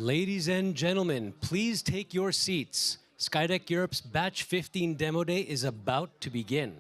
Ladies and gentlemen, please take your seats. SkyDeck Europe's Batch 15 Demo Day is about to begin.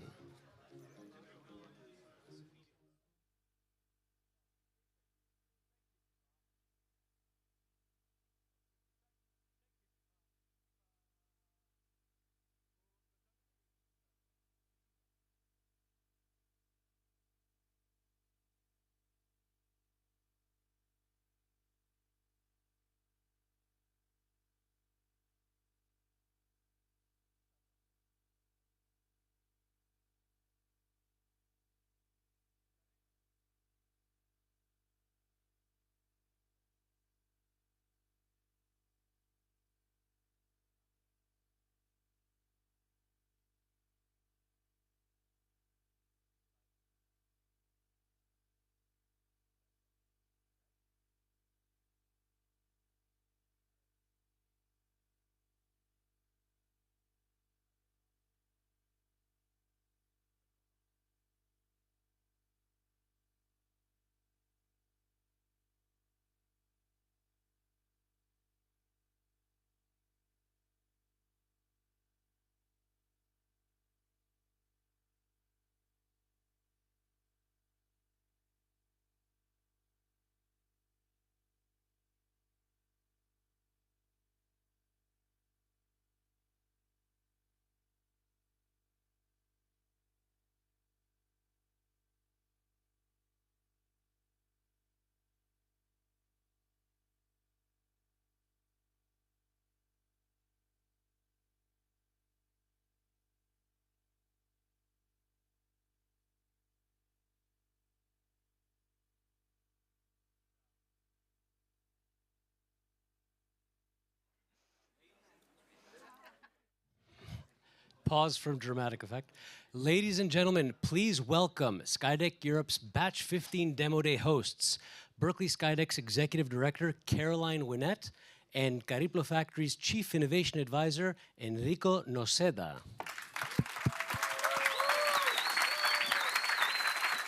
Pause from dramatic effect. Ladies and gentlemen, please welcome SkyDeck Europe's Batch 15 Demo Day hosts, Berkeley SkyDeck's Executive Director, Caroline Winnett, and Cariplo Factory's Chief Innovation Advisor, Enrico Noceda.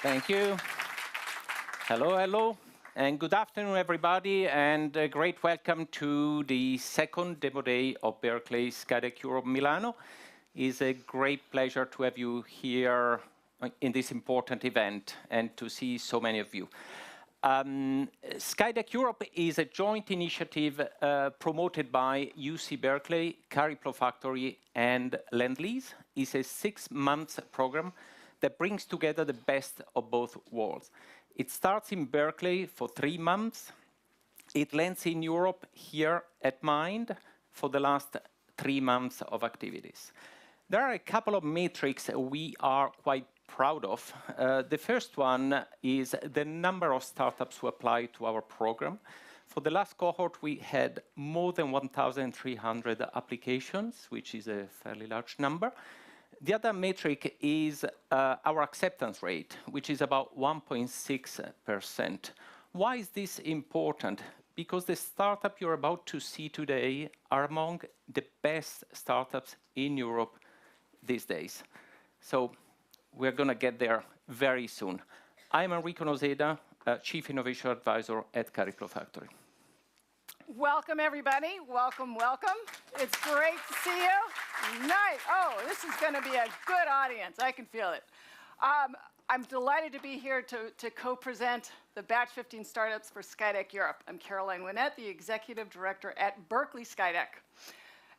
Thank you. Hello, hello, and good afternoon, everybody, and a great welcome to the second Demo Day of Berkeley SkyDeck Europe Milano. It's a great pleasure to have you here in this important event and to see so many of you. SkyDeck Europe is a joint initiative promoted by UC Berkeley, Cariplo Factory, and Lend-Lease. It's a 6-month program that brings together the best of both worlds. It starts in Berkeley for 3 months. It lands in Europe here at MIND for the last 3 months of activities. There are a couple of metrics we are quite proud of. The first one is the number of startups who apply to our program. For the last cohort, we had more than 1,300 applications, which is a fairly large number. The other metric is our acceptance rate, which is about 1.6%. Why is this important? Because the startup you're about to see today are among the best startups in Europe these days. So we're going to get there very soon. I'm Enrico Noceda, Chief Innovation Advisor at Cariplo Factory. Welcome, everybody. Welcome, welcome. It's great to see you. Nice. Oh, this is going to be a good audience. I can feel it. I'm delighted to be here to co-present the Batch 15 Startups for SkyDeck Europe. I'm Caroline Winnett, the Executive Director at Berkeley SkyDeck.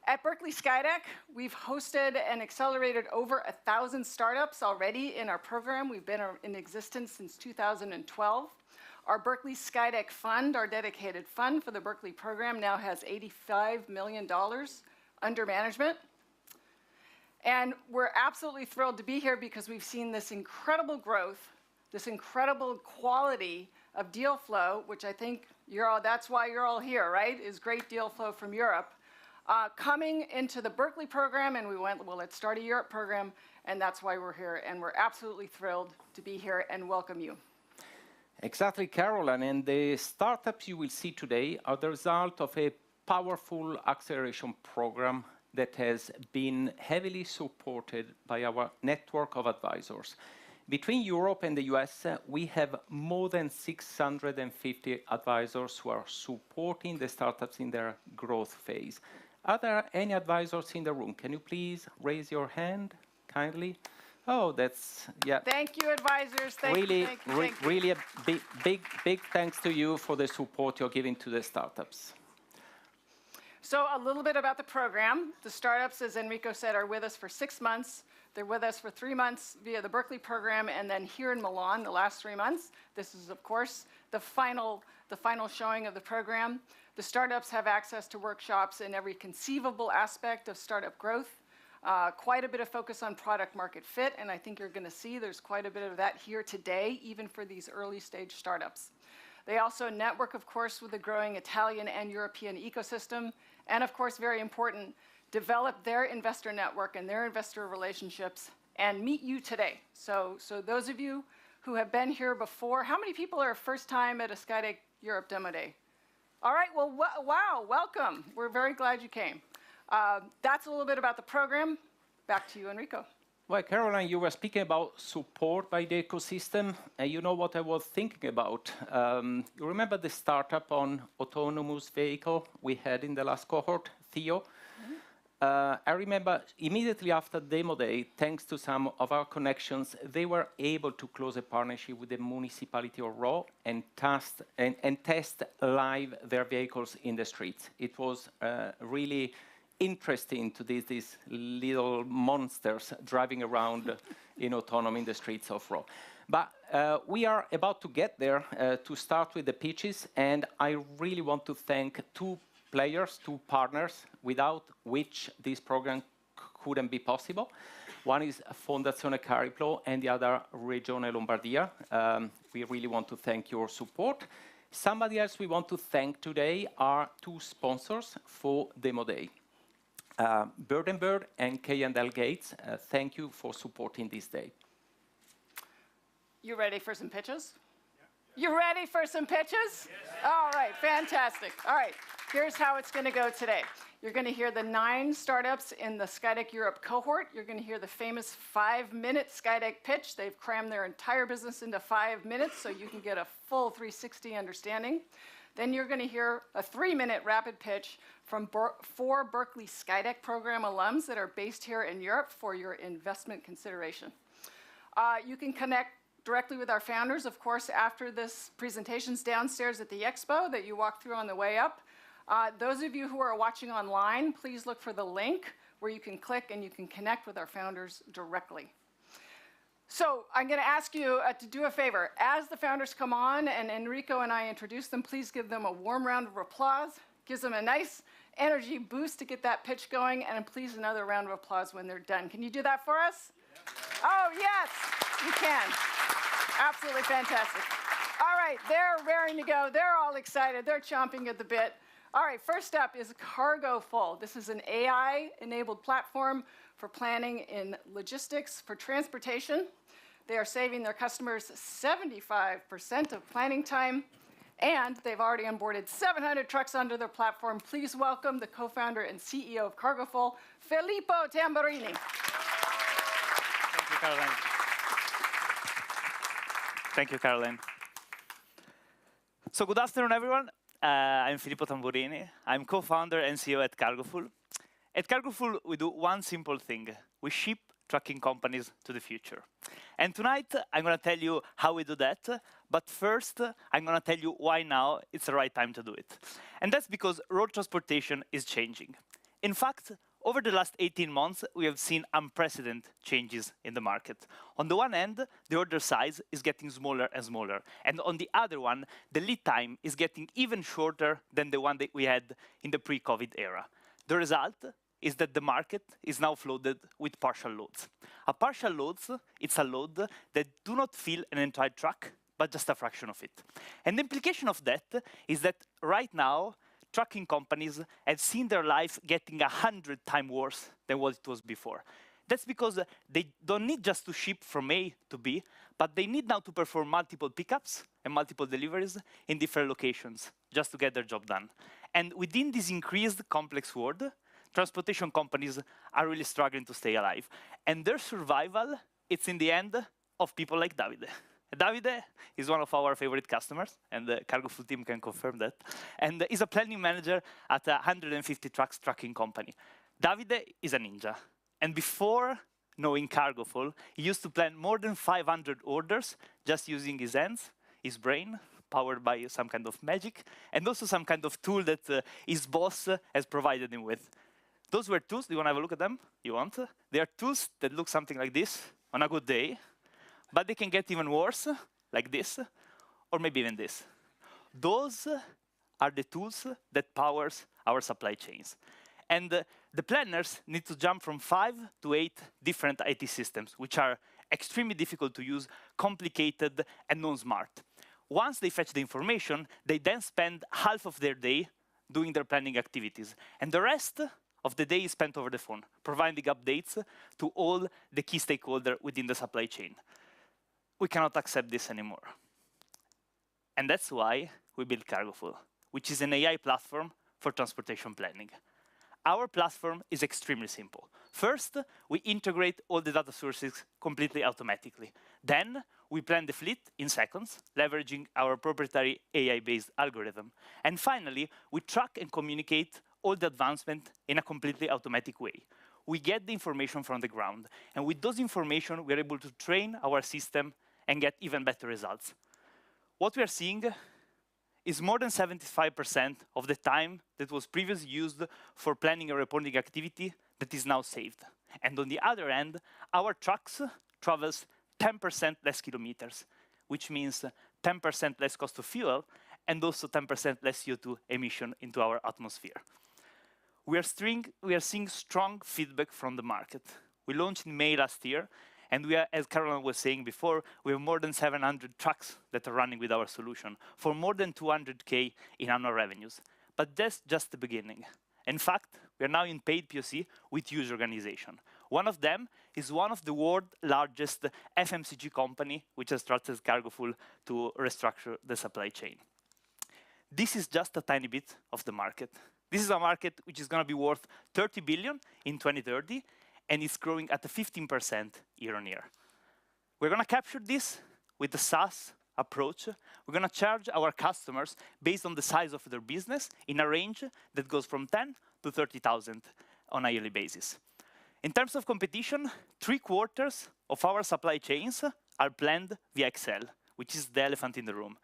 At Berkeley SkyDeck, we've hosted and accelerated over 1,000 startups already in our program. We've been in existence since 2012. Our Berkeley SkyDeck Fund, our dedicated fund for the Berkeley program, now has $85 million under management. And we're absolutely thrilled to be here because we've seen this incredible growth, this incredible quality of deal flow, which I think that's why you're all here, right? Is great deal flow from Europe. Coming into the Berkeley program, and we went, well, let's start a Europe program, and that's why we're here. And we're absolutely thrilled to be here and welcome you. Exactly, Caroline. And the startups you will see today are the result of a powerful acceleration program that has been heavily supported by our network of advisors. Between Europe and the US, we have more than 650 advisors who are supporting the startups in their growth phase. Are there any advisors in the room? Can you please raise your hand kindly? Oh, that's, yeah. Thank you, advisors. Thank you. Really a big thanks to you for the support you're giving to the startups. So a little bit about the program. The startups, as Enrico said, are with us for 6 months. They're with us for 3 months via the Berkeley program, and then here in Milan, the last 3 months. This is, of course, the final showing of the program. The startups have access to workshops in every conceivable aspect of startup growth. Quite a bit of focus on product market fit, and I think you're going to see there's quite a bit of that here today, even for these early stage startups. They also network, of course, with the growing Italian and European ecosystem, and of course, very important, develop their investor network and their investor relationships and meet you today. So those of you who have been here before, how many people are first time at a SkyDeck Europe Demo Day? All right, well, wow, welcome. We're very glad you came. That's a little bit about the program. Back to you, Enrico. Well, Caroline, you were speaking about support by the ecosystem, and you know what I was thinking about. You remember the startup on autonomous vehicle we had in the last cohort, Theo? Mm-hmm. I remember immediately after Demo Day, thanks to some of our connections, they were able to close a partnership with the municipality of Rome and test live their vehicles in the streets. It was really interesting to these little monsters driving around in autonomy in the streets of Rome. But we are about to get there to start with the pitches, and I really want to thank two players, two partners, without which this program couldn't be possible. One is Fondazione Cariplo and the other Regione Lombardia. We really want to thank your support. Somebody else we want to thank today are two sponsors for Demo Day. Bird & Bird and K&L Gates, thank you for supporting this day. You ready for some pitches? Yeah. You ready for some pitches? Yes. All right, fantastic. All right, here's how it's going to go today. You're going to hear the 9 startups in the SkyDeck Europe cohort. You're going to hear the famous 5-minute SkyDeck pitch. They've crammed their entire business into 5 minutes so you can get a full 360 understanding. Then you're going to hear a 3-minute rapid pitch from 4 Berkeley SkyDeck program alums that are based here in Europe for your investment consideration. You can connect directly with our founders, of course, after this presentation's downstairs at the expo that you walked through on the way up. Those of you who are watching online, please look for the link where you can click and you can connect with our founders directly. So I'm going to ask you to do a favor. As the founders come on and Enrico and I introduce them, please give them a warm round of applause. Gives them a nice energy boost to get that pitch going, and please another round of applause when they're done. Can you do that for us? Yeah. Oh, yes, you can. Absolutely fantastic. All right, they're raring to go. They're all excited. They're chomping at the bit. All right, first up is Cargofull. This is an AI-enabled platform for planning in logistics for transportation. They are saving their customers 75% of planning time, and they've already onboarded 700 trucks onto their platform. Please welcome the co-founder and CEO of Cargofull, Filippo Tamburini. Thank you, Caroline. Thank you, Caroline. So good afternoon, everyone. I'm Filippo Tamburini. I'm co-founder and CEO at Cargofull. At Cargofull, we do one simple thing. We ship trucking companies to the future. And tonight, I'm going to tell you how we do that. But first, I'm going to tell you why now it's the right time to do it. And that's because road transportation is changing. In fact, over the last 18 months, we have seen unprecedented changes in the market. On the one end, the order size is getting smaller and smaller. And on the other one, the lead time is getting even shorter than the one that we had in the pre-COVID era. The result is that the market is now flooded with partial loads. A partial load, it's a load that do not fill an entire truck, but just a fraction of it. And the implication of that is that right now, trucking companies have seen their life getting 100 times worse than what it was before. That's because they don't need just to ship from A to B, but they need now to perform multiple pickups and multiple deliveries in different locations just to get their job done. And within this increased complex world, transportation companies are really struggling to stay alive. And their survival, it's in the end of people like Davide. Davide is one of our favorite customers, and the Cargofull team can confirm that, and is a planning manager at a 150 trucks trucking company. Davide is a ninja, and before knowing Cargofull, he used to plan more than 500 orders just using his hands, his brain, powered by some kind of magic, and also some kind of tool that his boss has provided him with. Those were tools. Do you want to have a look at them? You want? They are tools that look something like this on a good day, but they can get even worse, like this, or maybe even this. Those are the tools that powers our supply chains. And the planners need to jump from 5 to 8 different IT systems, which are extremely difficult to use, complicated, and non-smart. Once they fetch the information, they then spend half of their day doing their planning activities. And the rest of the day is spent over the phone, providing updates to all the key stakeholders within the supply chain. We cannot accept this anymore. And that's why we built Cargofull, which is an AI platform for transportation planning. Our platform is extremely simple. First, we integrate all the data sources completely automatically. Then, we plan the fleet in seconds, leveraging our proprietary AI-based algorithm. And finally, we track and communicate all the advancement in a completely automatic way. We get the information from the ground, and with those information, we are able to train our system and get even better results. What we are seeing is more than 75% of the time that was previously used for planning and reporting activity that is now saved. And on the other end, our trucks travels 10% less kilometers, which means 10% less cost of fuel and also 10% less CO2 emission into our atmosphere. We are seeing strong feedback from the market. We launched in May last year, and we are, as Caroline was saying before, we have more than 700 trucks that are running with our solution for more than 200K in annual revenues. But that's just the beginning. In fact, we are now in paid POC with huge organizations. One of them is one of the world's largest FMCG company, which has trusted Cargofull to restructure the supply chain. This is just a tiny bit of the market. This is a market which is going to be worth 30 billion in 2030, and it's growing at a 15% year on year. We're going to capture this with the SaaS approach. We're going to charge our customers based on the size of their business in a range that goes from 10 to 30,000 on a yearly basis. In terms of competition, 3/4 of our supply chains are planned via Excel, which is the elephant in the room.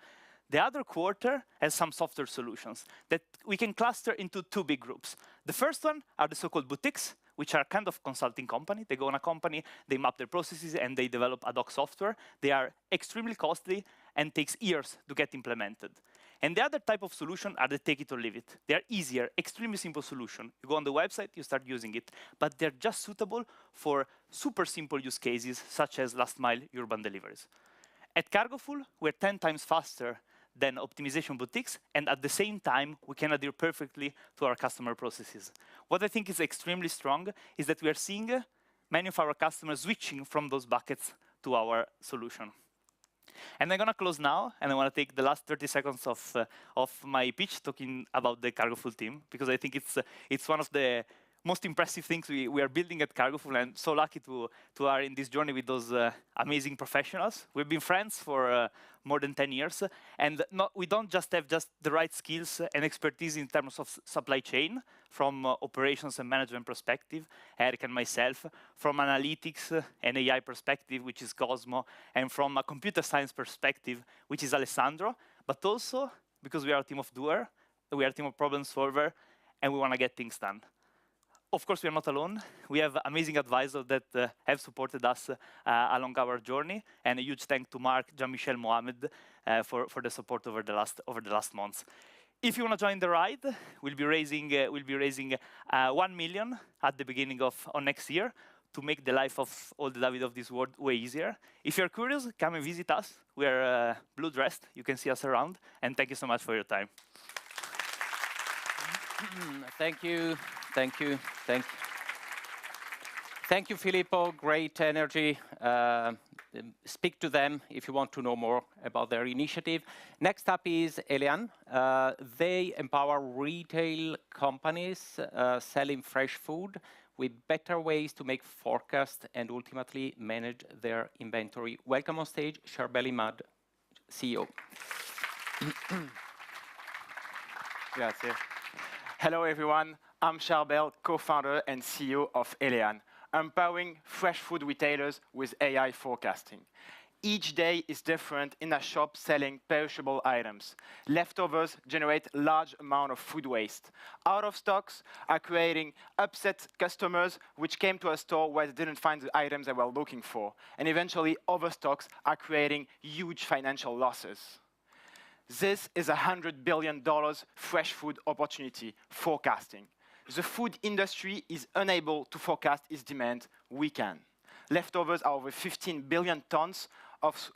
The other quarter has some software solutions that we can cluster into 2 big groups. The first one are the so-called boutiques, which are kind of consulting company. They go on a company, they map their processes, and they develop ad hoc software. They are extremely costly and takes years to get implemented. And the other type of solution are the take it or leave it. They are easier, extremely simple solution. You go on the website, you start using it, but they're just suitable for super simple use cases, such as last mile urban deliveries. At Cargofull, we're 10 times faster than optimization boutiques, and at the same time, we can adhere perfectly to our customer processes. What I think is extremely strong is that we are seeing many of our customers switching from those buckets to our solution. And I'm going to close now, and I want to take the last 30 seconds of my pitch talking about the Cargofull team, because I think it's one of the most impressive things we are building at Cargofull, and I'm so lucky to are in this journey with those amazing professionals. We've been friends for more than 10 years, and we don't just have the right skills and expertise in terms of supply chain, from operations and management perspective, Eric and myself, from analytics and AI perspective, which is Cosmo, and from a computer science perspective, which is Alessandro, but also because we are a team of doer, we are a team of problem solver, and we want to get things done. Of course, we are not alone. We have amazing advisors that have supported us along our journey, and a huge thank to Mark, Jean-Michel, Mohamed for the support over the last months. If you want to join the ride, we'll be raising 1 million at the beginning of next year to make the life of all the David of this world way easier. If you're curious, come and visit us. We are blue dressed. You can see us around, and thank you so much for your time. Thank you. Thank you. Thank you, Filippo. Great energy. Speak to them if you want to know more about their initiative. Next up is Elian. They empower retail companies selling fresh food with better ways to make forecasts and ultimately manage their inventory. Welcome on stage, Charbel Imad, CEO. Grazie. Hello, everyone. I'm Charbel, co-founder and CEO of Elian, empowering fresh food retailers with AI forecasting. Each day is different in a shop selling perishable items. Leftovers generate large amount of food waste. Out of stocks are creating upset customers which came to a store where they didn't find the items they were looking for. And eventually, overstocks are creating huge financial losses. This is a $100 billion fresh food opportunity forecasting. The food industry is unable to forecast its demand. We can. Leftovers are over 15 billion tons of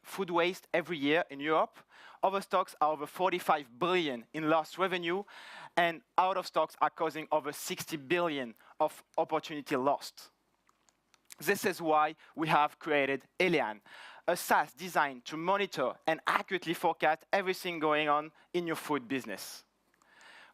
food waste every year in Europe. Overstocks are over 45 billion in lost revenue, and out of stocks are causing over 60 billion of opportunity lost. This is why we have created Elian, a SaaS designed to monitor and accurately forecast everything going on in your food business.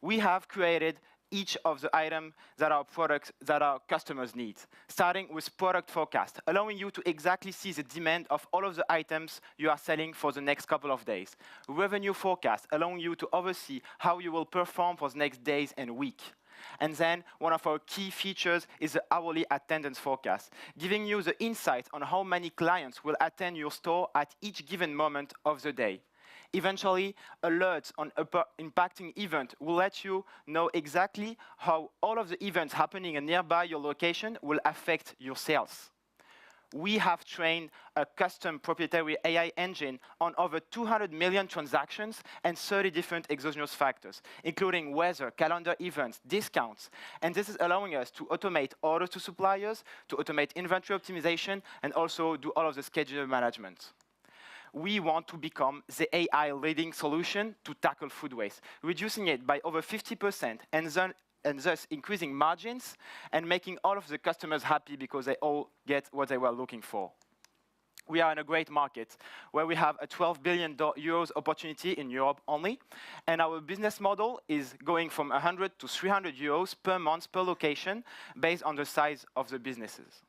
We have created each of the items that our products that our customers need, starting with product forecast, allowing you to exactly see the demand of all of the items you are selling for the next couple of days. Revenue forecast, allowing you to oversee how you will perform for the next days and week. And then one of our key features is the hourly attendance forecast, giving you the insight on how many clients will attend your store at each given moment of the day. Eventually, alerts on impacting event will let you know exactly how all of the events happening nearby your location will affect your sales. We have trained a custom proprietary AI engine on over 200 million transactions and 30 different exogenous factors, including weather, calendar events, discounts. And this is allowing us to automate orders to suppliers, to automate inventory optimization, and also do all of the schedule management. We want to become the AI leading solution to tackle food waste, reducing it by over 50% and thus increasing margins and making all of the customers happy because they all get what they were looking for. We are in a great market where we have a 12 billion euros opportunity in Europe only, and our business model is going from 100 to 300 euros per month per location based on the size of the businesses.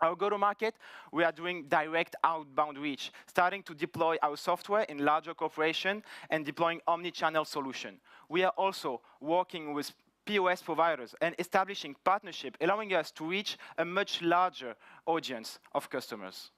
Our go-to-market, we are doing direct outbound reach, starting to deploy our software in larger corporations and deploying omni-channel solution. We are also working with POS providers and establishing partnership, allowing us to reach a much larger audience of customers.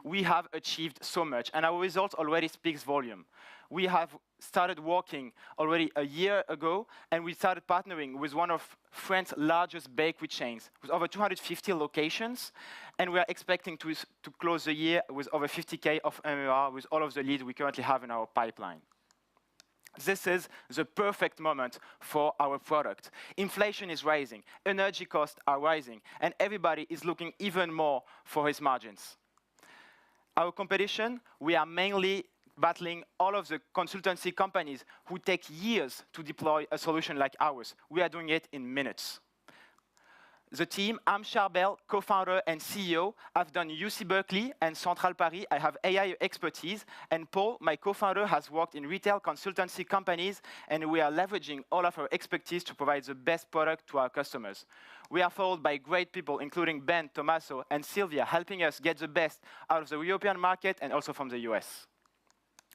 We have achieved so much, and our results already speaks volume. We have started working already a year ago, and we started partnering with one of France's largest bakery chains, with over 250 locations, and we are expecting to close the year with over 50K of MRR with all of the leads we currently have in our pipeline. This is the perfect moment for our product. Inflation is rising, energy costs are rising, and everybody is looking even more for his margins. Our competition, we are mainly battling all of the consultancy companies who take years to deploy a solution like ours. We are doing it in minutes. The team, I'm Charbel, co-founder and CEO. I've done UC Berkeley and Central Paris. I have AI expertise. And Paul, my co-founder, has worked in retail consultancy companies, and we are leveraging all of our expertise to provide the best product to our customers. We are followed by great people, including Ben, Tommaso, and Sylvia, helping us get the best out of the European market and also from the US.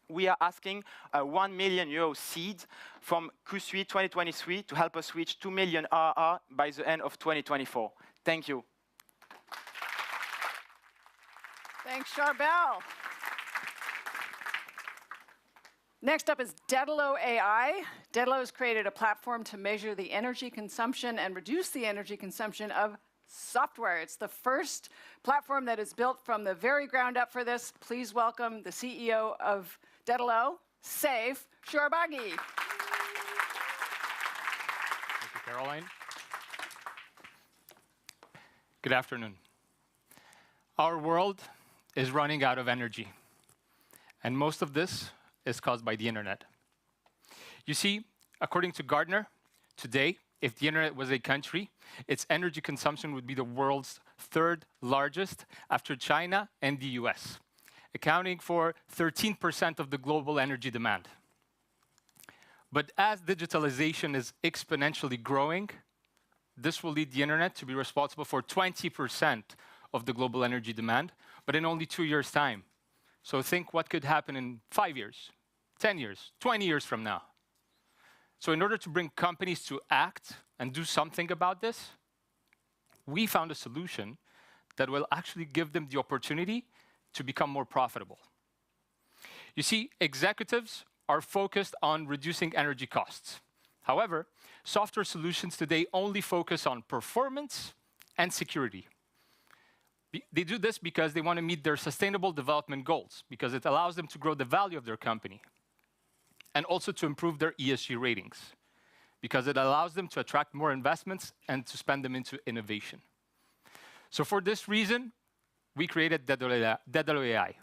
We are asking a 1 million euro seed from Q3 2023 to help us reach 2 million ARR by the end of 2024. Thank you. Thanks, Charbel. Next up is Dedalo AI. Dedalo has created a platform to measure the energy consumption and reduce the energy consumption of software. It's the first platform that is built from the very ground up for this. Please welcome the CEO of Dedalo, Saif Shorabagi. Thank you, Caroline. Good afternoon. Our world is running out of energy, and most of this is caused by the internet. You see, according to Gartner, today, if the internet was a country, its energy consumption would be the world's third largest after China and the US, accounting for 13% of the global energy demand. But as digitalization is exponentially growing, this will lead the internet to be responsible for 20% of the global energy demand, but in only 2 years' time. So think what could happen in 5 years, 10 years, 20 years from now. So in order to bring companies to act and do something about this, we found a solution that will actually give them the opportunity to become more profitable. You see, executives are focused on reducing energy costs. However, software solutions today only focus on performance and security. They do this because they want to meet their sustainable development goals, because it allows them to grow the value of their company, and also to improve their ESG ratings, because it allows them to attract more investments and to spend them into innovation. So for this reason, we created Dedalo AI.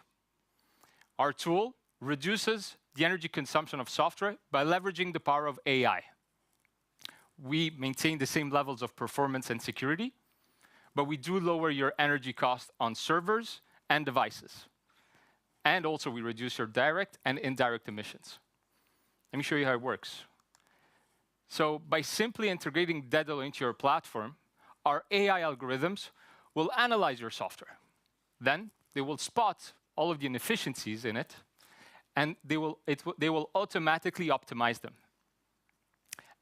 Our tool reduces the energy consumption of software by leveraging the power of AI. We maintain the same levels of performance and security, but we do lower your energy cost on servers and devices. And also we reduce your direct and indirect emissions. Let me show you how it works. So by simply integrating Dedalo into your platform, our AI algorithms will analyze your software. Then they will spot all of the inefficiencies in it, and they will automatically optimize them.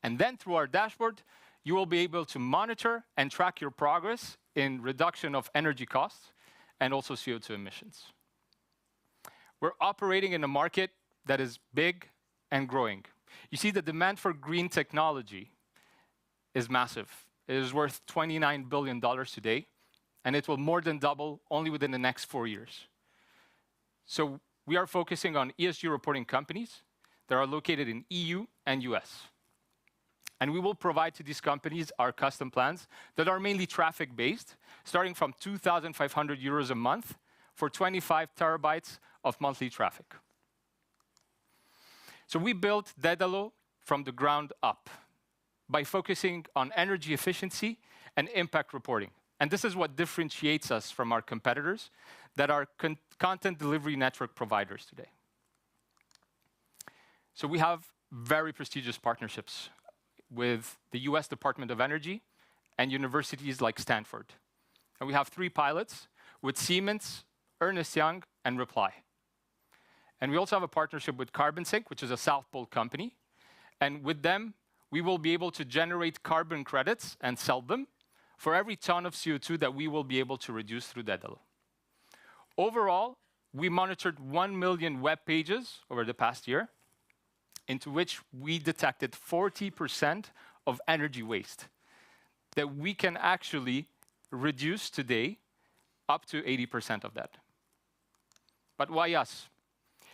And then through our dashboard, you will be able to monitor and track your progress in reduction of energy costs and also CO2 emissions. We're operating in a market that is big and growing. You see, the demand for green technology is massive. It is worth $29 billion today, and it will more than double only within the next 4 years. So we are focusing on ESG reporting companies that are located in EU and US. And we will provide to these companies our custom plans that are mainly traffic-based, starting from 2,500 euros a month for 25 terabytes of monthly traffic. So we built Dedalo from the ground up by focusing on energy efficiency and impact reporting. And this is what differentiates us from our competitors that are content delivery network providers today. So we have very prestigious partnerships with the US Department of Energy and universities like Stanford. And we have 3 pilots with Siemens, Ernst Young, and Reply. And we also have a partnership with CarbonSync, which is a South Pole company. And with them, we will be able to generate carbon credits and sell them for every ton of CO2 that we will be able to reduce through Dedalo. Overall, we monitored 1 million web pages over the past year, into which we detected 40% of energy waste that we can actually reduce today up to 80% of that. But why us?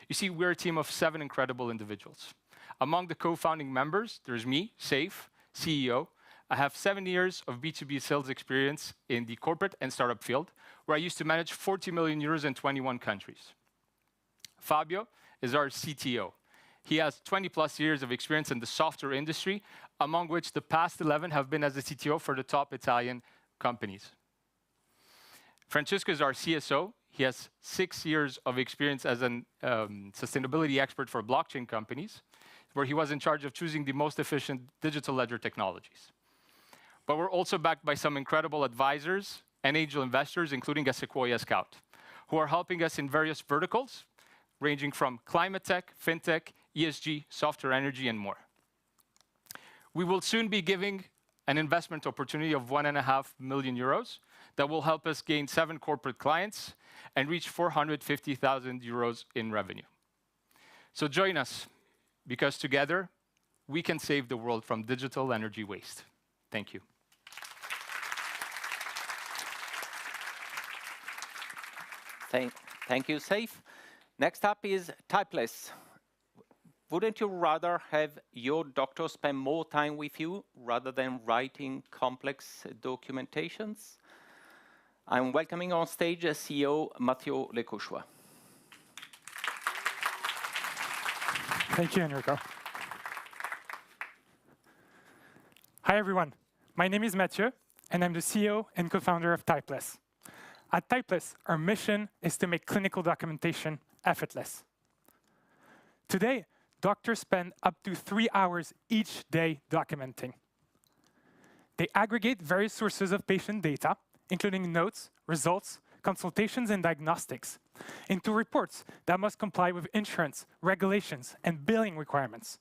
You see, we're a team of 7 incredible individuals. Among the co-founding members, there's me, Saif, CEO. I have 7 years of B2B sales experience in the corporate and startup field, where I used to manage 40 million euros in 21 countries. Fabio is our CTO. He has 20+ years of experience in the software industry, among which the past 11 have been as the CTO for the top Italian companies. Francesco is our CSO. He has 6 years of experience as a sustainability expert for blockchain companies, where he was in charge of choosing the most efficient digital ledger technologies. But we're also backed by some incredible advisors and angel investors, including a Sequoia Scout, who are helping us in various verticals, ranging from climate tech, fintech, ESG, software energy, and more. We will soon be giving an investment opportunity of 1.5 million euros that will help us gain 7 corporate clients and reach 450,000 euros in revenue. So join us, because together we can save the world from digital energy waste. Thank you. Thank you, Saif. Next up is Typeless. Wouldn't you rather have your doctor spend more time with you rather than writing complex documentations? I'm welcoming on stage CEO Mathieu Lecouchois. Thank you, Enrico. Hi, everyone. My name is Mathieu, and I'm the CEO and co-founder of Typeless. At Typeless, our mission is to make clinical documentation effortless. Today, doctors spend up to 3 hours each day documenting. They aggregate various sources of patient data, including notes, results, consultations, and diagnostics, into reports that must comply with insurance, regulations, and billing requirements.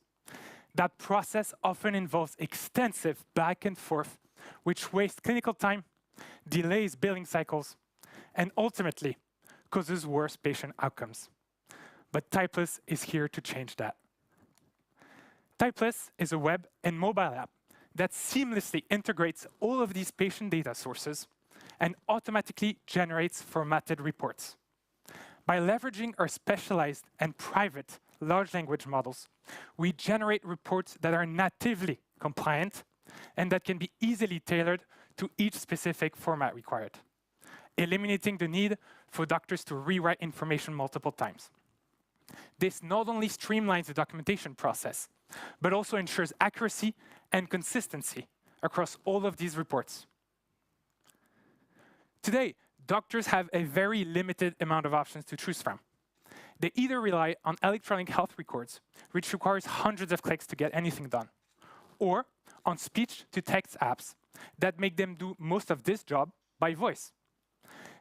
That process often involves extensive back and forth, which wastes clinical time, delays billing cycles, and ultimately causes worse patient outcomes. But Typeless is here to change that. Typeless is a web and mobile app that seamlessly integrates all of these patient data sources and automatically generates formatted reports. By leveraging our specialized and private large language models, we generate reports that are natively compliant and that can be easily tailored to each specific format required, eliminating the need for doctors to rewrite information multiple times. This not only streamlines the documentation process, but also ensures accuracy and consistency across all of these reports. Today, doctors have a very limited amount of options to choose from. They either rely on electronic health records, which requires hundreds of clicks to get anything done, or on speech-to-text apps that make them do most of this job by voice.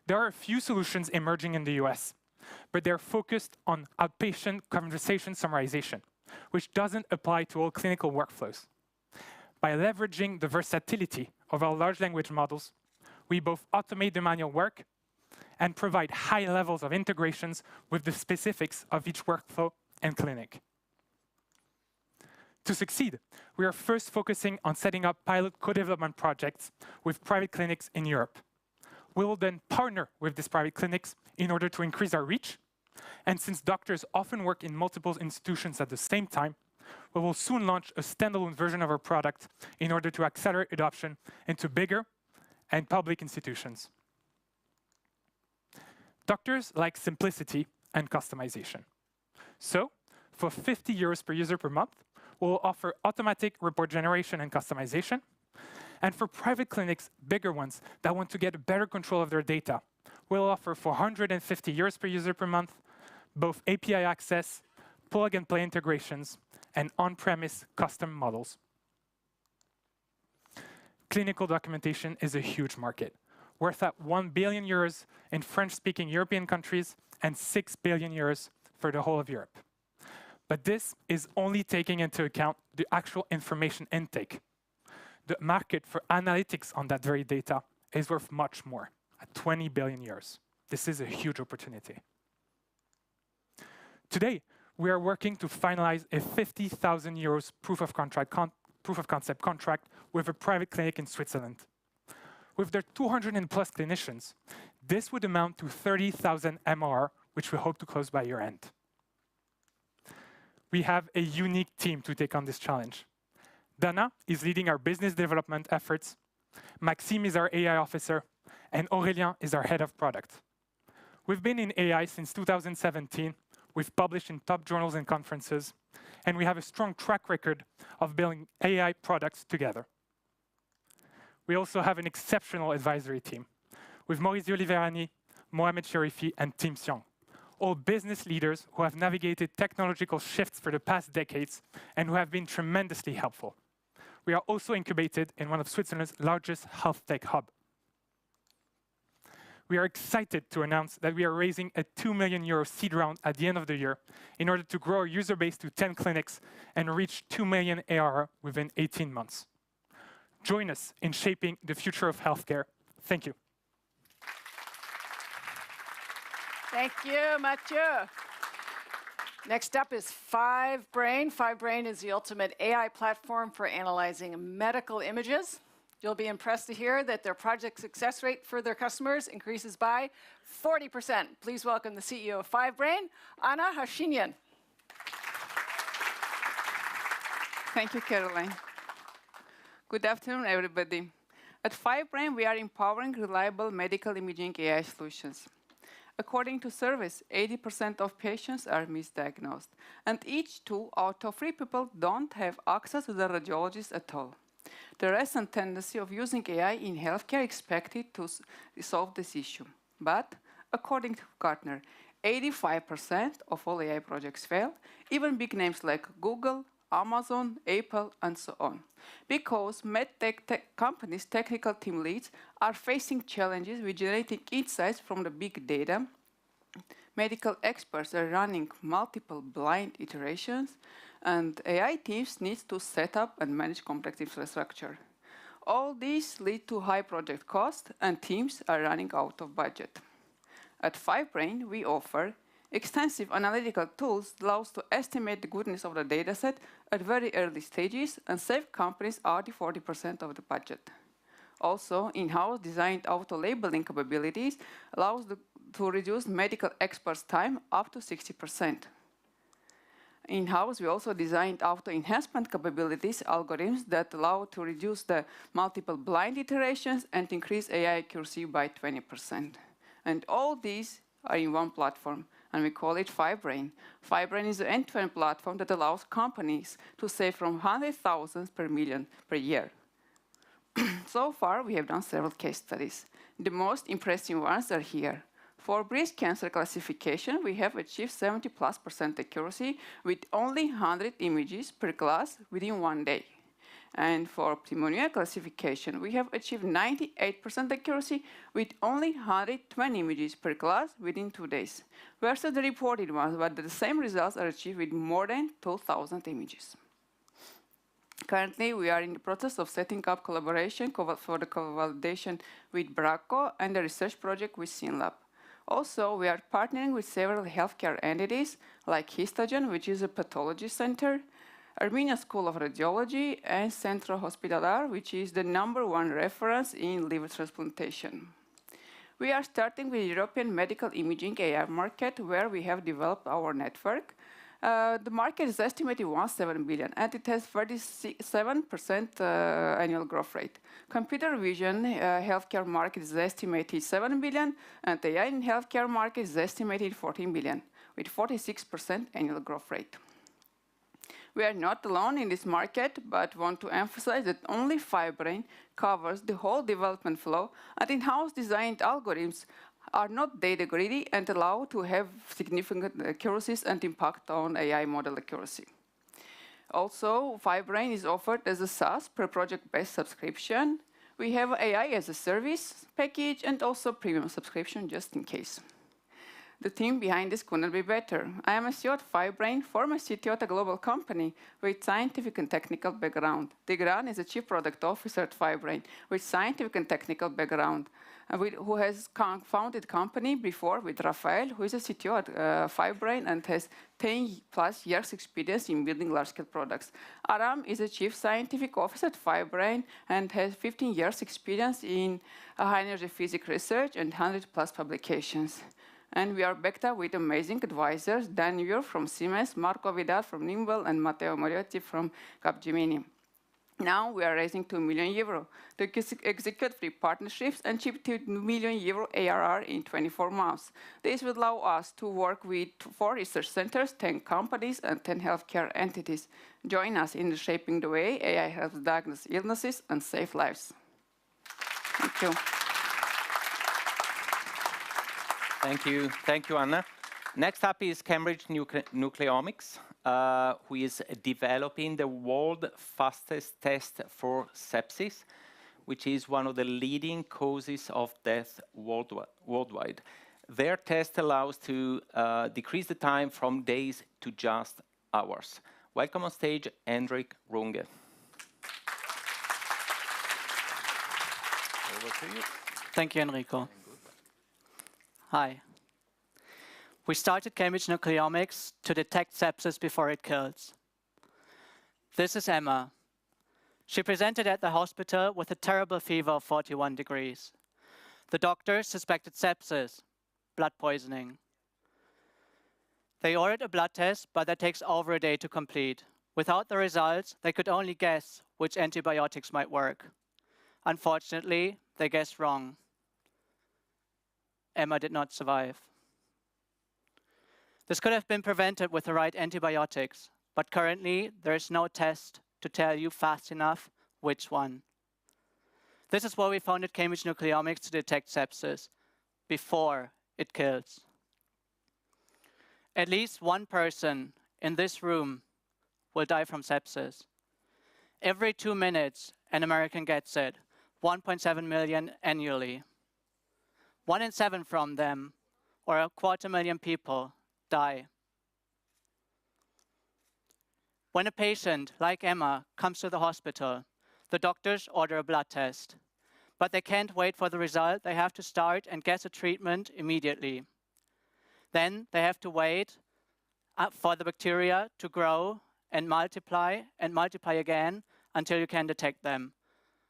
There are a few solutions emerging in the US, but they're focused on outpatient conversation summarization, which doesn't apply to all clinical workflows. By leveraging the versatility of our large language models, we both automate the manual work and provide high levels of integrations with the specifics of each workflow and clinic. To succeed, we are first focusing on setting up pilot co-development projects with private clinics in Europe. We will then partner with these private clinics in order to increase our reach. And since doctors often work in multiple institutions at the same time, we will soon launch a standalone version of our product in order to accelerate adoption into bigger and public institutions. Doctors like simplicity and customization. So, for 50 euros per user per month, we'll offer automatic report generation and customization. And for private clinics, bigger ones that want to get better control of their data, we'll offer 450 euros per user per month, both API access, plug-and-play integrations, and on-premise custom models. Clinical documentation is a huge market, worth at 1 billion euros in French-speaking European countries and 6 billion euros for the whole of Europe. But this is only taking into account the actual information intake. The market for analytics on that very data is worth much more, at 20 billion euros. This is a huge opportunity. Today, we are working to finalize a 50,000 euros proof of concept contract with a private clinic in Switzerland. With their 200+ clinicians, this would amount to 30,000 MR, which we hope to close by year-end. We have a unique team to take on this challenge. Dana is leading our business development efforts, Maxime is our AI officer, and Aurélien is our head of product. We've been in AI since 2017, we've published in top journals and conferences, and we have a strong track record of building AI products together. We also have an exceptional advisory team with Maurizio Liverani, Mohamed Sherifi, and Tim Xiong, all business leaders who have navigated technological shifts for the past decades and who have been tremendously helpful. We are also incubated in one of Switzerland's largest health tech hubs. We are excited to announce that we are raising a 2 million euro seed round at the end of the year in order to grow our user base to 10 clinics and reach 2 million ARR within 18 months. Join us in shaping the future of healthcare. Thank you. Thank you, Mathieu. Next up is FiveBrain. FiveBrain is the ultimate AI platform for analyzing medical images. You'll be impressed to hear that their project success rate for their customers increases by 40%. Please welcome the CEO of FiveBrain, Anna Hashinian. Thank you, Caroline. Good afternoon, everybody. At FiveBrain, we are empowering reliable medical imaging AI solutions. According to surveys, 80% of patients are misdiagnosed, and each 2 out of 3 people don't have access to the radiologist at all. The recent tendency of using AI in healthcare is expected to resolve this issue. But, according to Gartner, 85% of all AI projects fail. Even big names like Google, Amazon, Apple, and so on. Because medtech companies' technical team leads are facing challenges with generating insights from the big data. Medical experts are running multiple blind iterations, and AI teams need to set up and manage complex infrastructure. All these lead to high project cost, and teams are running out of budget. At FiveBrain, we offer extensive analytical tools that allows to estimate the goodness of the dataset at very early stages and save companies up to 40% of the budget. Also, in-house designed auto-labeling capabilities allows to reduce medical experts' time up to 60%. In-house, we also designed auto-enhancement capabilities, algorithms that allow to reduce the multiple blind iterations and increase AI accuracy by 20%. And all these are in one platform, and we call it FiveBrain. FiveBrain is an end-to-end platform that allows companies to save from 100,000 per million per year. So far, we have done several case studies. The most impressive ones are here. For breast cancer classification, we have achieved 70+% accuracy with only 100 images per class within 1 day. And for pneumonia classification, we have achieved 98% accuracy with only 120 images per class within 2 days, versus the reported ones, but the same results are achieved with more than 2,000 images. Currently, we are in the process of setting up collaboration for the co-validation with Bracco and the research project with SynLab. Also, we are partnering with several healthcare entities like Histogen, which is a pathology center, Armenia School of Radiology, and Centro Hospitalar, which is the #1 reference in liver transplantation. We are starting with the European medical imaging AI market, where we have developed our network. The market is estimated 1.7 billion, and it has 37% annual growth rate. Computer vision healthcare market is estimated 7 billion, and the AI in healthcare market is estimated 14 billion, with 46% annual growth rate. We are not alone in this market, but want to emphasize that only FiveBrain covers the whole development flow, and in-house designed algorithms are not data greedy and allow to have significant accuracies and impact on AI model accuracy. Also, FiveBrain is offered as a SaaS per project-based subscription. We have AI as a service package and also premium subscription just in case. The team behind this couldn't be better. I am a CEO at FiveBrain, former CTO at a global company with scientific and technical background. Tigran is a Chief Product Officer at FiveBrain with scientific and technical background, who has founded company before with Rafael, who is a CTO at FiveBrain and has 10+ years experience in building large-scale products. Aram is a Chief Scientific Officer at FiveBrain and has 15 years experience in high-energy physics research and 100+ publications. And we are backed up with amazing advisors, Dan Muir from Siemens, Marco Vidal from Nimble, and Matteo Moriotti from Capgemini. Now we are raising 2 million euro to execute 3 partnerships and achieve 2 million euro ARR in 24 months. This will allow us to work with 4 research centers, 10 companies, and 10 healthcare entities. Join us in shaping the way AI helps diagnose illnesses and save lives. Thank you. Thank you, Anna. Next up is Cambridge Nucleomics, who is developing the world's fastest test for sepsis, which is one of the leading causes of death worldwide. Their test allows to decrease the time from days to just hours. Welcome on stage, Hendrik Runge. Over to you. Thank you, Enrico. Hi. We started Cambridge Nucleomics to detect sepsis before it kills. This is Emma. She presented at the hospital with a terrible fever of 41 degrees. The doctors suspected sepsis, blood poisoning. They ordered a blood test, but that takes over a day to complete. Without the results, they could only guess which antibiotics might work. Unfortunately, they guessed wrong. Emma did not survive. This could have been prevented with the right antibiotics, but currently there is no test to tell you fast enough which one. This is why we founded Cambridge Nucleomics, to detect sepsis before it kills. At least one person in this room will die from sepsis. Every 2 minutes, an American gets it, 1.7 million annually. 1 in 7 from them, or 250,000 people, die. When a patient, like Emma, comes to the hospital, the doctors order a blood test. But they can't wait for the result. They have to start and get a treatment immediately. Then they have to wait for the bacteria to grow and multiply again until you can detect them.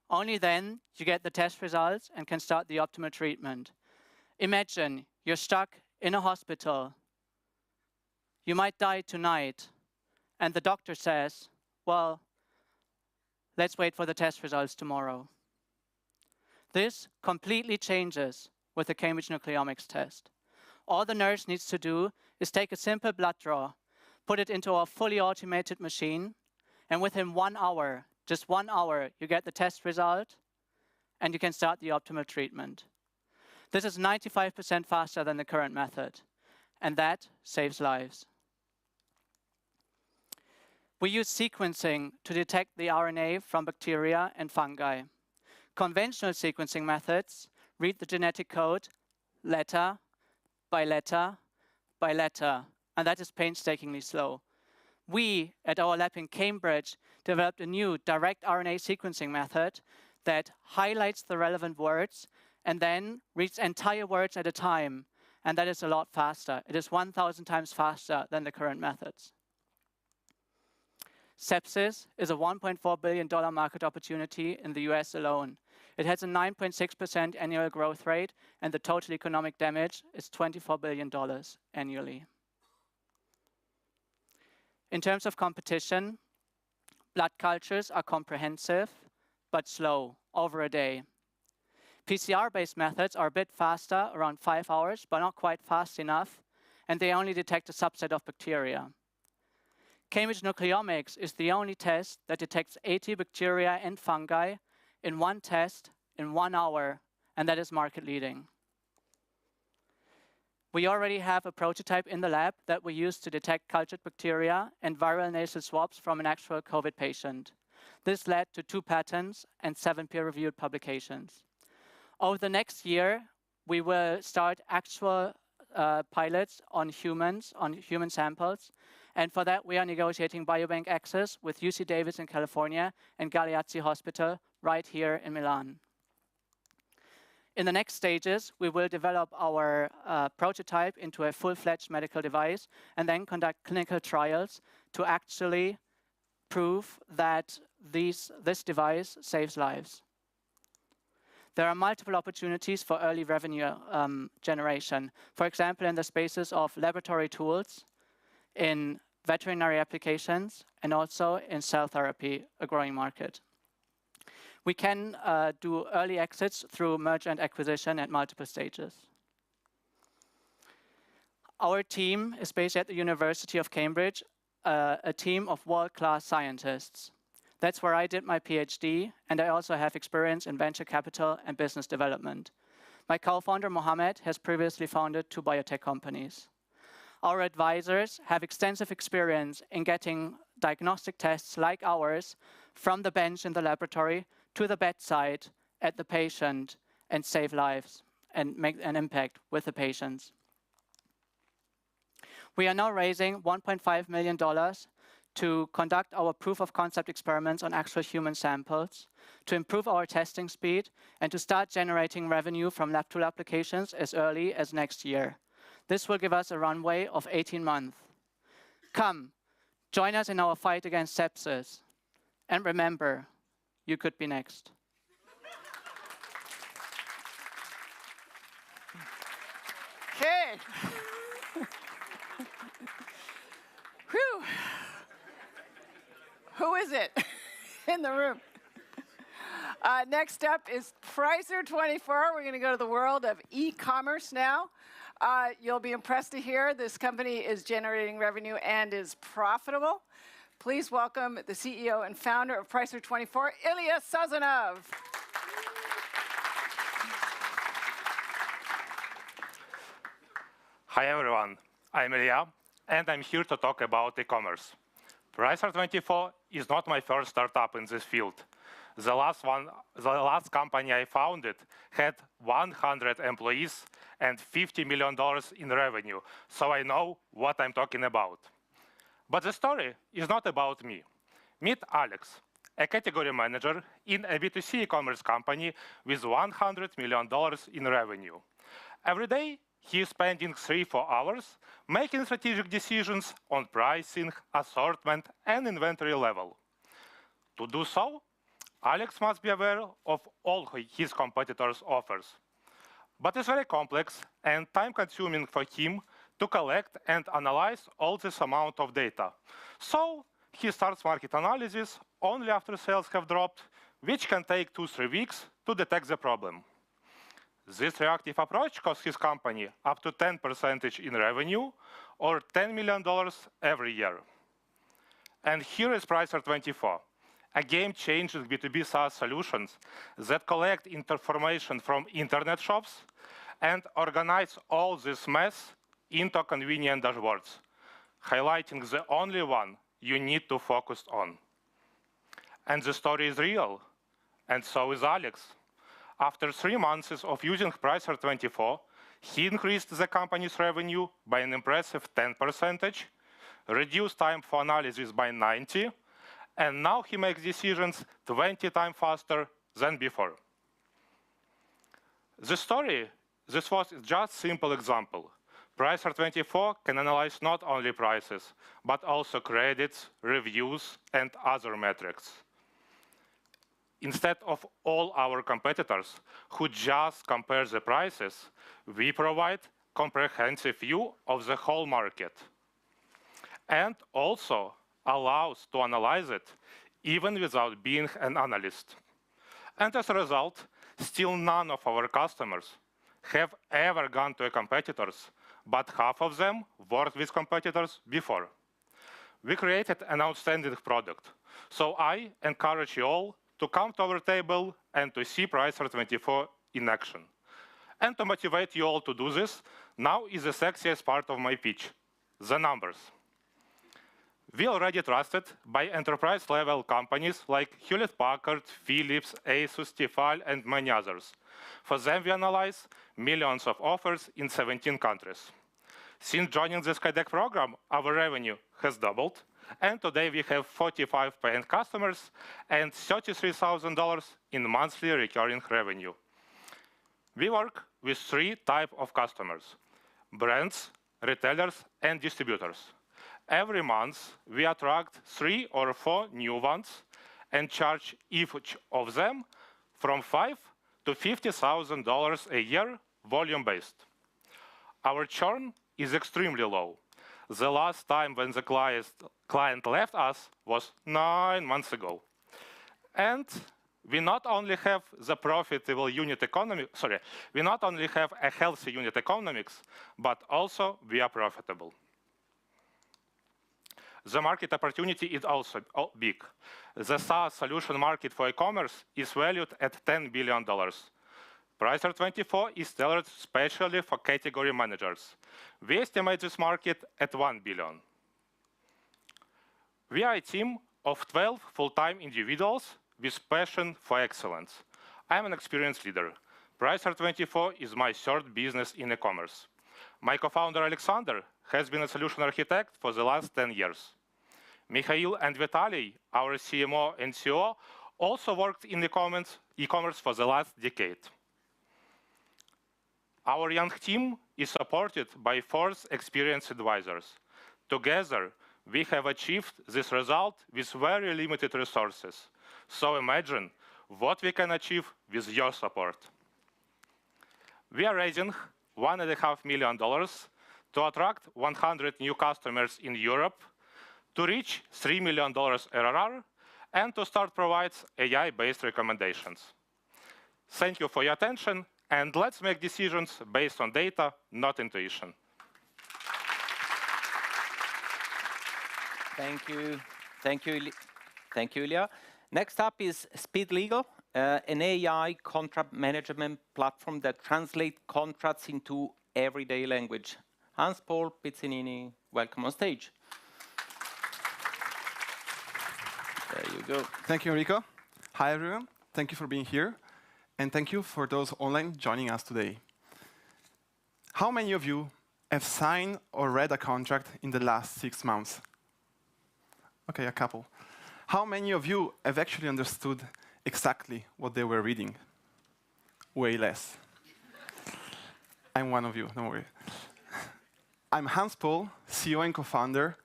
Only then you get the test results and can start the optimal treatment. Imagine you're stuck in a hospital. You might die tonight. And the doctor says, well, let's wait for the test results tomorrow. This completely changes with the Cambridge Nucleomics test. All the nurse needs to do is take a simple blood draw, put it into a fully automated machine, and within 1 hour, just 1 hour, you get the test result, and you can start the optimal treatment. This is 95% faster than the current method, and that saves lives. We use sequencing to detect the RNA from bacteria and fungi. Conventional sequencing methods read the genetic code letter by letter by letter, and that is painstakingly slow. We, at our lab in Cambridge, developed a new direct RNA sequencing method that highlights the relevant words and then reads entire words at a time, and that is a lot faster. It is 1,000 times faster than the current methods. Sepsis is a $1.4 billion market opportunity in the US alone. It has a 9.6% annual growth rate, and the total economic damage is $24 billion annually. In terms of competition, blood cultures are comprehensive, but slow, over a day. PCR-based methods are a bit faster, around 5 hours, but not quite fast enough, and they only detect a subset of bacteria. Cambridge Nucleomics is the only test that detects 80 bacteria and fungi in one test in 1 hour, and that is market leading. We already have a prototype in the lab that we use to detect cultured bacteria and viral nasal swabs from an actual COVID patient. This led to 2 patents and 7 peer-reviewed publications. Over the next year, we will start actual pilots on human samples. And for that, we are negotiating biobank access with UC Davis in California and Galeazzi Hospital right here in Milan. In the next stages, we will develop our prototype into a full-fledged medical device and then conduct clinical trials to actually prove that this device saves lives. There are multiple opportunities for early revenue generation. For example, in the spaces of laboratory tools, in veterinary applications, and also in cell therapy, a growing market. We can do early exits through merger and acquisition at multiple stages. Our team is based at the University of Cambridge, a team of world-class scientists. That's where I did my PhD, and I also have experience in venture capital and business development. My co-founder, Mohammed, has previously founded 2 biotech companies. Our advisors have extensive experience in getting diagnostic tests like ours from the bench in the laboratory to the bedside at the patient and save lives and make an impact with the patients. We are now raising $1.5 million to conduct our proof of concept experiments on actual human samples, to improve our testing speed, and to start generating revenue from lab tool applications as early as next year. This will give us a runway of 18 months. Come, join us in our fight against sepsis. And remember, you could be next. Okay. Whew. Who is it in the room? Next up is Pricer24. We're going to go to the world of e-commerce now. You'll be impressed to hear this company is generating revenue and is profitable. Please welcome the CEO and founder of Pricer24, Elian Sazonov. Hi everyone, I'm Elian, and I'm here to talk about e-commerce. Pricer24 is not my first startup in this field. The last company I founded had 100 employees and $50 million in revenue, so I know what I'm talking about. But the story is not about me. Meet Alex, a category manager in a B2C e-commerce company with $100 million in revenue. Every day, he is spending 3-4 hours making strategic decisions on pricing, assortment, and inventory level. To do so, Alex must be aware of all his competitors' offers. But it's very complex and time-consuming for him to collect and analyze all this amount of data. So he starts market analysis only after sales have dropped, which can take 2-3 weeks to detect the problem. This reactive approach costs his company up to 10% in revenue or $10 million every year. And here is Pricer24, a game-changing B2B SaaS solutions that collect information from internet shops and organize all this mess into convenient dashboards, highlighting the only one you need to focus on. And the story is real, and so is Alex. After 3 months of using Pricer24, he increased the company's revenue by an impressive 10%, reduced time for analysis by 90%, and now he makes decisions 20 times faster than before. This was just a simple example. Pricer24 can analyze not only prices, but also credits, reviews, and other metrics. Instead of all our competitors who just compare the prices, we provide comprehensive view of the whole market and also allows to analyze it even without being an analyst. And as a result, still none of our customers have ever gone to a competitors, but half of them worked with competitors before. We created an outstanding product, so I encourage you all to come to our table and to see Pricer24 in action. And to motivate you all to do this, now is the sexiest part of my pitch, the numbers. We already trusted by enterprise-level companies like Hewlett-Packard, Philips, Asus, Tefal, and many others. For them, we analyze millions of offers in 17 countries. Since joining the SkyDeck program, our revenue has doubled, and today we have 45 paying customers and $33,000 in monthly recurring revenue. We work with 3 types of customers: brands, retailers, and distributors. Every month, we attract 3 or 4 new ones and charge each of them from $5,000 to $50,000 a year, volume-based. Our churn is extremely low. The last time when the client left us was 9 months ago. And we not only have the profitable unit economics, we not only have a healthy unit economics, but also we are profitable. The market opportunity is also big. The SaaS solution market for e-commerce is valued at $10 billion. Pricer24 is tailored specially for category managers. We estimate this market at $1 billion. We are a team of 12 full-time individuals with passion for excellence. I'm an experienced leader. Pricer24 is my 3rd business in e-commerce. My co-founder, Alexander, has been a solution architect for the last 10 years. Mikhail and Vitaly, our CMO and COO, also worked in e-commerce for the last decade. Our young team is supported by 4 experienced advisors. Together, we have achieved this result with very limited resources. So imagine what we can achieve with your support. We are raising $1.5 million to attract 100 new customers in Europe, to reach $3 million ARR, and to start provide AI-based recommendations. Thank you for your attention, and let's make decisions based on data, not intuition. Thank you. Thank you, Ilya. Next up is Speed Legal, an AI contract management platform that translates contracts into everyday language. Hans-Paul Pizzinini, welcome on stage. go. Thank you, Enrico. Hi, everyone. Thank you for being here. And thank you for those online joining us today. How many of you have signed or read a contract in the last 6 months? OK, a couple. How many of you have actually understood exactly what they were reading? Way less. I'm one of you, don't worry. I'm Hans Paul, CEO and co-founder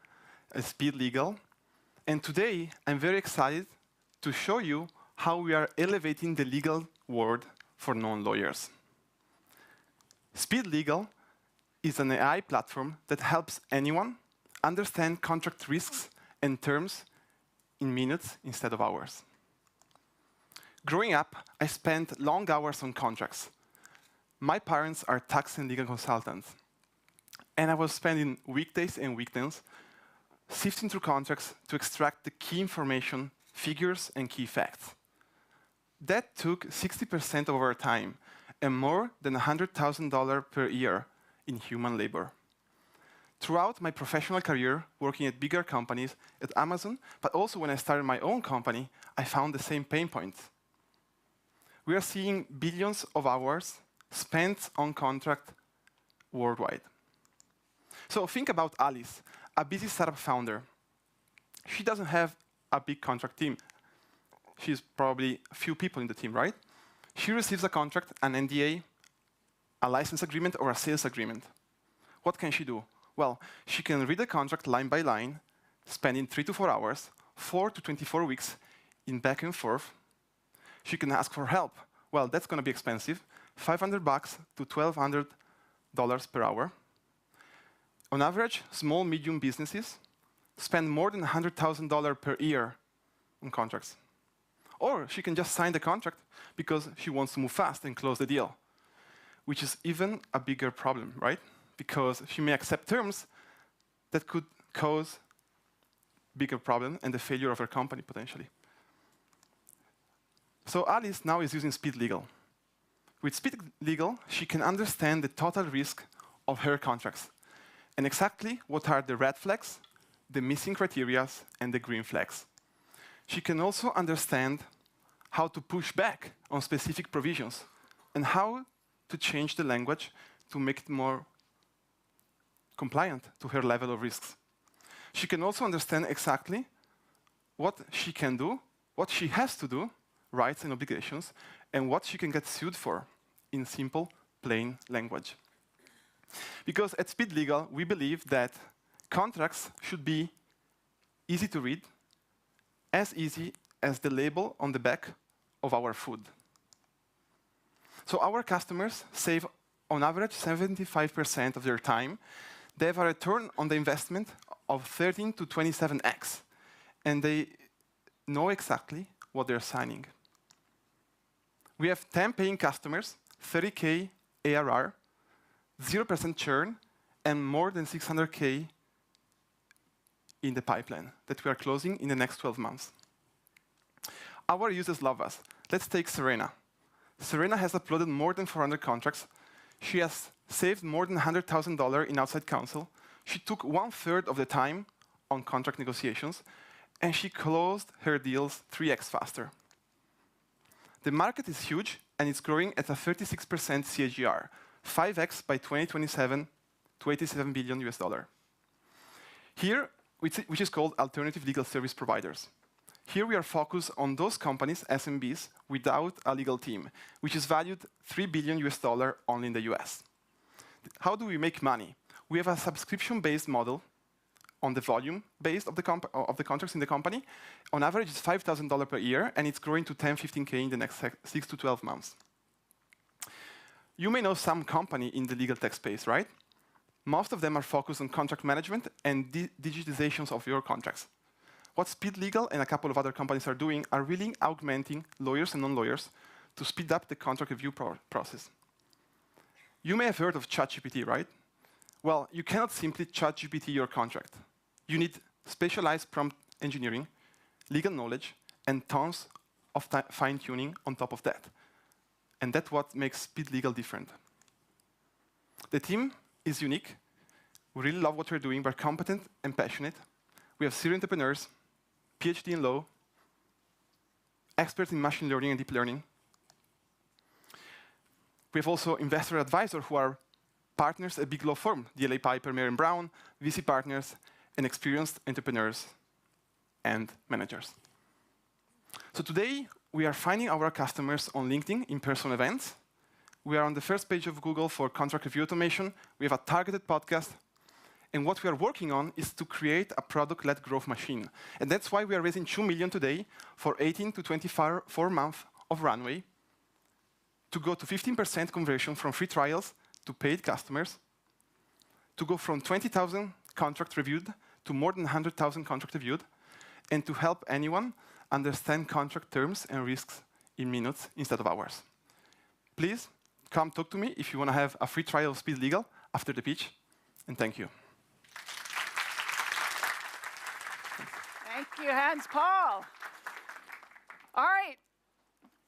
at Speed Legal. And today, I'm very excited to show you how we are elevating the legal world for non-lawyers. Speed Legal is an AI platform that helps anyone understand contract risks and terms in minutes instead of hours. Growing up, I spent long hours on contracts. My parents are tax and legal consultants. And I was spending weekdays and weekends sifting through contracts to extract the key information, figures, and key facts. That took 60% of our time and more than $100,000 per year in human labor. Throughout my professional career, working at bigger companies, at Amazon, but also when I started my own company, I found the same pain points. We are seeing billions of hours spent on contract worldwide. So think about Alice, a busy startup founder. She doesn't have a big contract team. She's probably a few people in the team, right? She receives a contract, an NDA, a license agreement, or a sales agreement. What can she do? Well, she can read the contract line by line, spending 3 to 4 hours, 4 to 24 weeks in back and forth. She can ask for help. Well, that's going to be expensive, $500 to $1,200 per hour. On average, small, medium businesses spend more than $100,000 per year on contracts. Or she can just sign the contract because she wants to move fast and close the deal, which is even a bigger problem, right? Because she may accept terms that could cause bigger problem and the failure of her company, potentially. So Alice now is using Speed Legal. With Speed Legal, she can understand the total risk of her contracts and exactly what are the red flags, the missing criteria, and the green flags. She can also understand how to push back on specific provisions and how to change the language to make it more compliant to her level of risks. She can also understand exactly what she can do, what she has to do, rights and obligations, and what she can get sued for in simple, plain language. Because at Speed Legal, we believe that contracts should be easy to read, as easy as the label on the back of our food. So our customers save, on average, 75% of their time. They have a return on the investment of 13 to 27x, and they know exactly what they're signing. We have 10 paying customers, 30K ARR, 0% churn, and more than 600K in the pipeline that we are closing in the next 12 months. Our users love us. Let's take Serena. Serena has uploaded more than 400 contracts. She has saved more than $100,000 in outside counsel. She took 1/3 of the time on contract negotiations, and she closed her deals 3x faster. The market is huge, and it's growing at a 36% CAGR, 5x by 2027 to $87 billion US. Here, which is called alternative legal service providers. Here we are focused on those companies, SMBs, without a legal team, which is valued $3 billion US only in the US. How do we make money? We have a subscription-based model on the volume based of the contracts in the company. On average, it's $5,000 per year, and it's growing to 10, 15K in the next 6 to 12 months. You may know some company in the legal tech space, right? Most of them are focused on contract management and digitizations of your contracts. What Speed Legal and a couple of other companies are doing are really augmenting lawyers and non-lawyers to speed up the contract review process. You may have heard of ChatGPT, right? Well, you cannot simply ChatGPT your contract. You need specialized prompt engineering, legal knowledge, and tons of fine-tuning on top of that. And that's what makes Speed Legal different. The team is unique. We really love what we're doing. We're competent and passionate. We have serial entrepreneurs, PhD in law, experts in machine learning and deep learning. We have also investor advisors who are partners at big law firm, DLA Piper, Merriam Brown, VC partners, and experienced entrepreneurs and managers. So today, we are finding our customers on LinkedIn in-person events. We are on the first page of Google for contract review automation. We have a targeted podcast. And what we are working on is to create a product-led growth machine. And that's why we are raising 2 million today for 18 to 24 months of runway to go to 15% conversion from free trials to paid customers, to go from 20,000 contracts reviewed to more than 100,000 contracts reviewed, and to help anyone understand contract terms and risks in minutes instead of hours. Please come talk to me if you want to have a free trial of Speed Legal after the pitch, and thank you. Thank you, Hans-Paul. All right.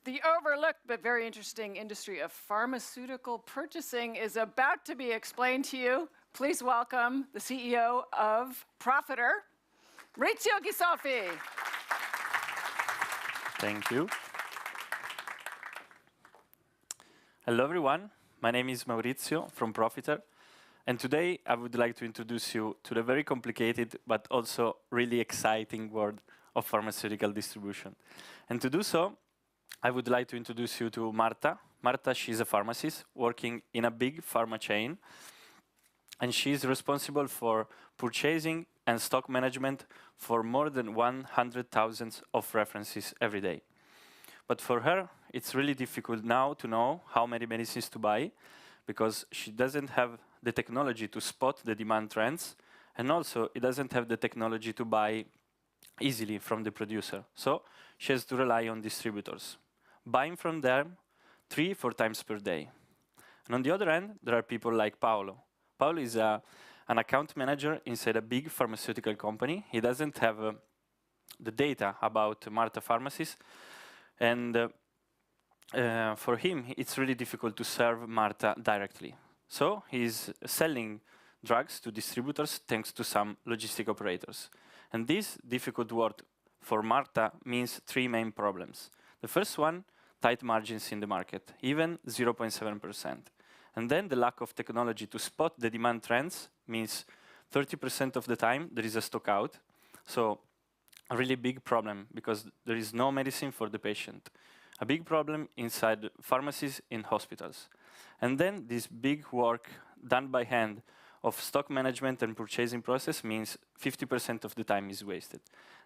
The overlooked but very interesting industry of pharmaceutical purchasing is about to be explained to you. Please welcome the CEO of Profiter, Maurizio Ghisolfi. Thank you. Hello, everyone. My name is Maurizio from Profiter. And today, I would like to introduce you to the very complicated but also really exciting world of pharmaceutical distribution. And to do so, I would like to introduce you to Marta. Marta, she's a pharmacist working in a big pharma chain. And she's responsible for purchasing and stock management for more than 100,000 of references every day. But for her, it's really difficult now to know how many medicines to buy because she doesn't have the technology to spot the demand trends, and also it doesn't have the technology to buy easily from the producer. So she has to rely on distributors, buying from them 3-4 times per day. And on the other end, there are people like Paolo. Paolo is an account manager inside a big pharmaceutical company. He doesn't have the data about Marta pharmacies, and for him, it's really difficult to serve Marta directly. So he's selling drugs to distributors thanks to some logistic operators. And this difficult work for Marta means 3 main problems. The first one, tight margins in the market, even 0.7%. And then the lack of technology to spot the demand trends means 30% of the time there is a stock out. So a really big problem because there is no medicine for the patient. A big problem inside pharmacies in hospitals. And then this big work done by hand of stock management and purchasing process means 50% of the time is wasted.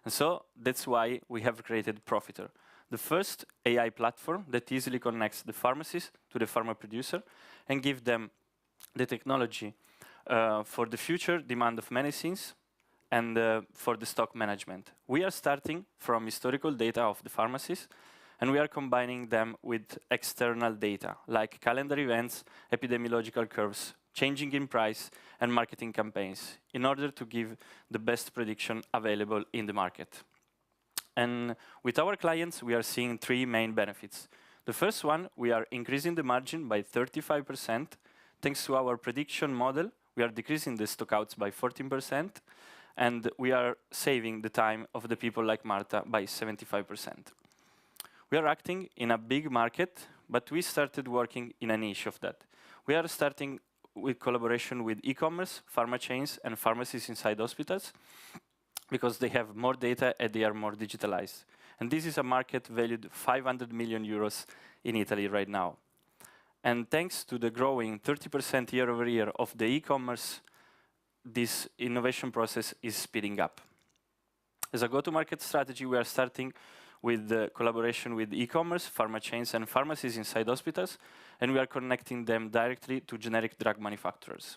And so that's why we have created Profiter, the first AI platform that easily connects the pharmacist to the pharma producer and give them the technology for the future demand of medicines and for the stock management. We are starting from historical data of the pharmacies, and we are combining them with external data, like calendar events, epidemiological curves, changing in price, and marketing campaigns, in order to give the best prediction available in the market. And with our clients, we are seeing 3 main benefits. The first one, we are increasing the margin by 35%. Thanks to our prediction model, we are decreasing the stockouts by 14%, and we are saving the time of the people like Marta by 75%. We are acting in a big market, but we started working in a niche of that. We are starting with collaboration with e-commerce, pharma chains, and pharmacies inside hospitals, because they have more data and they are more digitalized. And this is a market valued 500 million euros in Italy right now. And thanks to the growing 30% year over year of the e-commerce, this innovation process is speeding up. As a go-to-market strategy, we are starting with the collaboration with e-commerce, pharma chains, and pharmacies inside hospitals, and we are connecting them directly to generic drug manufacturers.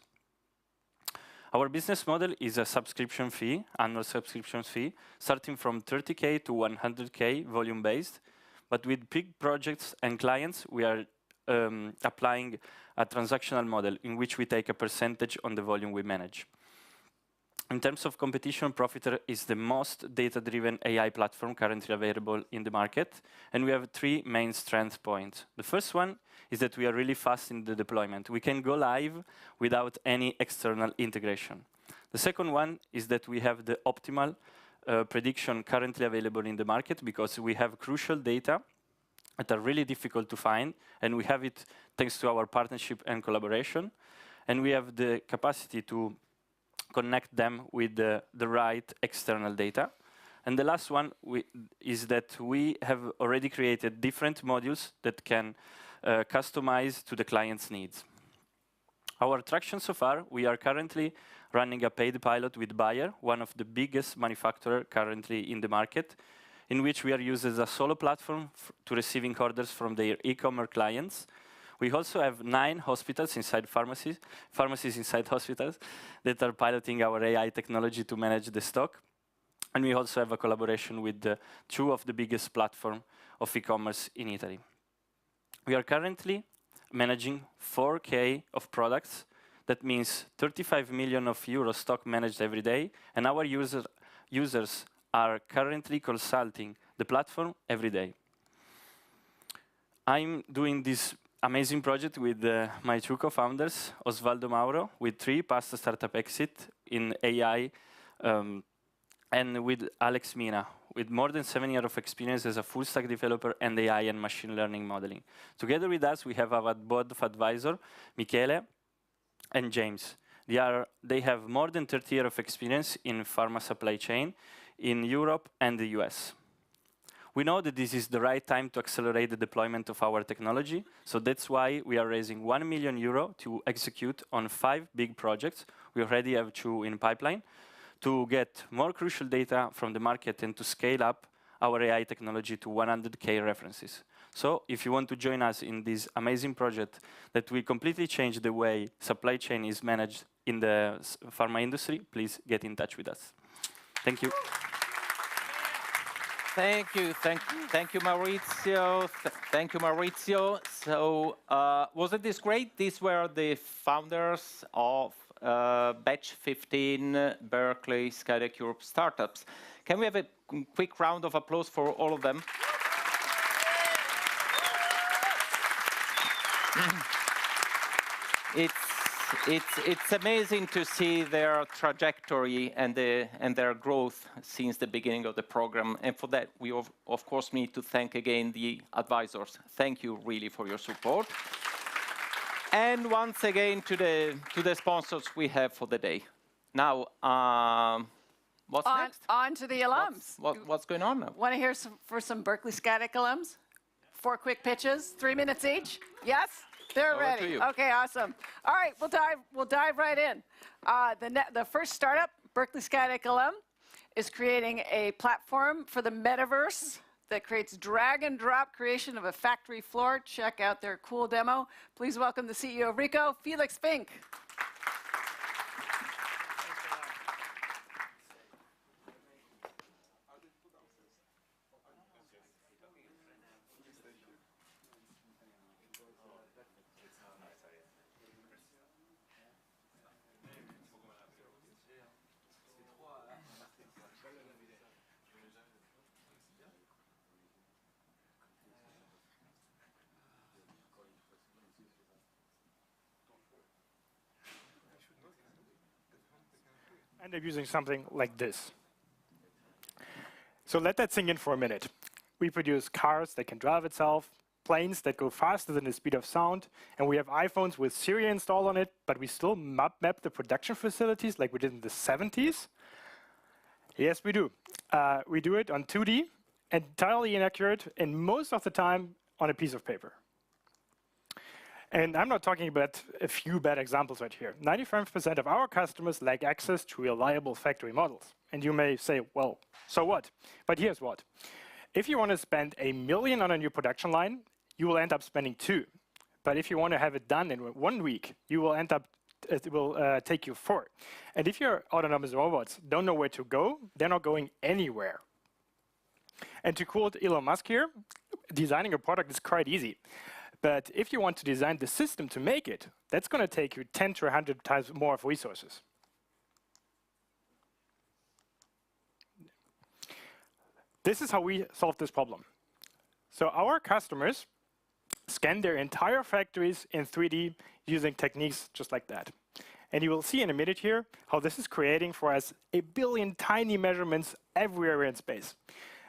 Our business model is a subscription fee, annual subscription fee, starting from 30K to 100K volume-based, but with big projects and clients, we are applying a transactional model in which we take a percentage on the volume we manage. In terms of competition, Profiter is the most data-driven AI platform currently available in the market, and we have 3 main strength points. The first one is that we are really fast in the deployment. We can go live without any external integration. The second one is that we have the optimal prediction currently available in the market because we have crucial data that are really difficult to find, and we have it thanks to our partnership and collaboration. And we have the capacity to connect them with the right external data. And the last one is that we have already created different modules that can customize to the client's needs. Our traction so far, we are currently running a paid pilot with Bayer, one of the biggest manufacturers currently in the market, in which we are used as a solo platform to receiving orders from their e-commerce clients. We also have 9 hospitals inside pharmacies inside hospitals that are piloting our AI technology to manage the stock. And we also have a collaboration with 2 of the biggest platforms of e-commerce in Italy. We are currently managing 4K of products. That means 35 million of euro stock managed every day. And our users are currently consulting the platform every day. I'm doing this amazing project with my 2 co-founders, Osvaldo Mauro, with 3 past startup exit in AI, and with Alex Mina, with more than 7 years of experience as a full stack developer and AI and machine learning modeling. Together with us, we have our board of advisors, Michele and James. They have more than 30 years of experience in pharma supply chain in Europe and the US. We know that this is the right time to accelerate the deployment of our technology, so that's why we are raising 1 million euro to execute on 5 big projects. We already have 2 in pipeline, to get more crucial data from the market and to scale up our AI technology to 100K references. So if you want to join us in this amazing project that will completely change the way supply chain is managed in the pharma industry, please get in touch with us. Thank you. Thank you, Maurizio. Thank you, Maurizio. So, wasn't this great? These were the founders of Batch 15 Berkeley SkyDeck Europe startups. Can we have a quick round of applause for all of them? It's amazing to see their trajectory and their growth since the beginning of the program. And for that, we of course need to thank again the advisors. Thank you really for your support. And once again to the sponsors we have for the day. Now, what's next? On to the alums. What's going on now? Want to hear for some Berkeley SkyDeck alums? 4 quick pitches, 3 minutes each. Yes, they're ready. Okay, awesome. All right, we'll dive right in. The first startup, Berkeley SkyDeck alum, is creating a platform for the metaverse that creates drag and drop creation of a factory floor. Check out their cool demo. Please welcome the CEO of Rico, Felix Fink. And I'm using something like this. So let that sink in for a minute. We produce cars that can drive itself, planes that go faster than the speed of sound, and we have iPhones with Siri installed on it, but we still map the production facilities like we did in the 70s. Yes, we do. We do it on 2D, entirely inaccurate, and most of the time on a piece of paper. And I'm not talking about a few bad examples right here. 95% of our customers lack access to reliable factory models. And you may say, well, so what? But here's what. If you want to spend $1 million on a new production line, you will end up spending 2. But if you want to have it done in 1 week, you will end up, it will take you 4. And if your autonomous robots don't know where to go, they're not going anywhere. And to quote Elon Musk here, designing a product is quite easy. But if you want to design the system to make it, that's going to take you 10 to 100 times more of resources. This is how we solve this problem. So our customers scan their entire factories in 3D using techniques just like that. And you will see in a minute here how this is creating for us 1 billion tiny measurements everywhere in space.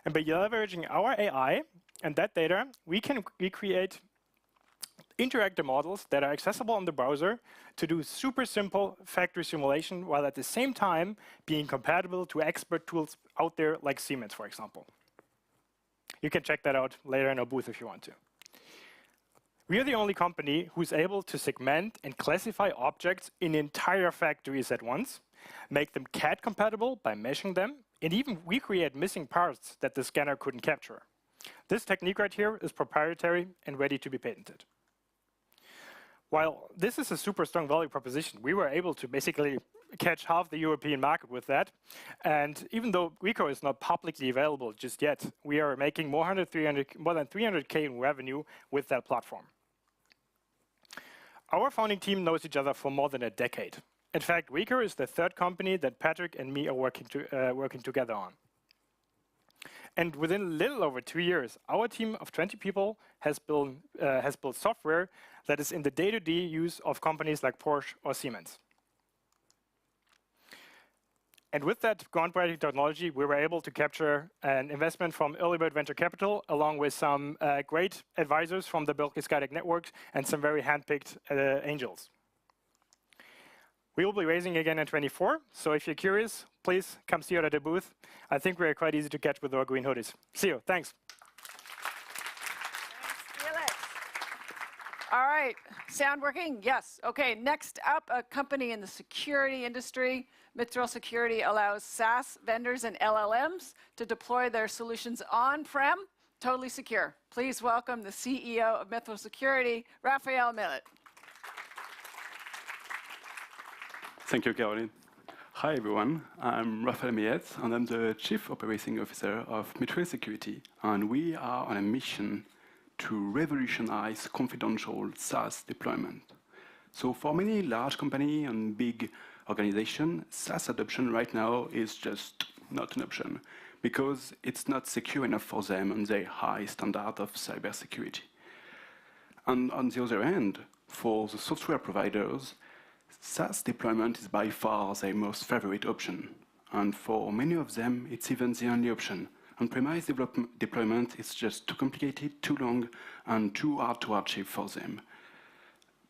And by leveraging our AI and that data, we can recreate interactive models that are accessible on the browser to do super simple factory simulation, while at the same time being compatible to expert tools out there like Siemens, for example. You can check that out later in our booth if you want to. We are the only company who's able to segment and classify objects in entire factories at once, make them CAD compatible by meshing them, and even recreate missing parts that the scanner couldn't capture. This technique right here is proprietary and ready to be patented. While this is a super strong value proposition, we were able to basically catch half the European market with that. And even though Rico is not publicly available just yet, we are making more than 300K in revenue with that platform. Our founding team knows each other for more than a decade. In fact, Rico is the third company that Patrick and me are working together on. And within a little over 2 years, our team of 20 people has built software that is in the day-to-day use of companies like Porsche or Siemens. And with that groundbreaking technology, we were able to capture an investment from Early Bird Venture Capital, along with some great advisors from the Berkeley SkyDeck Network and some very handpicked angels. We will be raising again in 24, so if you're curious, please come see us at the booth. I think we're quite easy to catch with our green hoodies. See you, thanks. Thanks, Felix. All right, sound working? Yes. Okay, next up, a company in the security industry. Mithril Security allows SaaS vendors and LLMs to deploy their solutions on-prem, totally secure. Please welcome the CEO of Mithril Security, Raphael Millet. Thank you, Caroline. Hi, everyone. I'm Raphael Millet, and I'm the Chief Operating Officer of Mithril Security. And we are on a mission to revolutionize confidential SaaS deployment. So for many large companies and big organizations, SaaS adoption right now is just not an option because it's not secure enough for them and their high standard of cybersecurity. And on the other hand, for the software providers, SaaS deployment is by far their most favorite option. And for many of them, it's even the only option. On-premise deployment is just too complicated, too long, and too hard to achieve for them.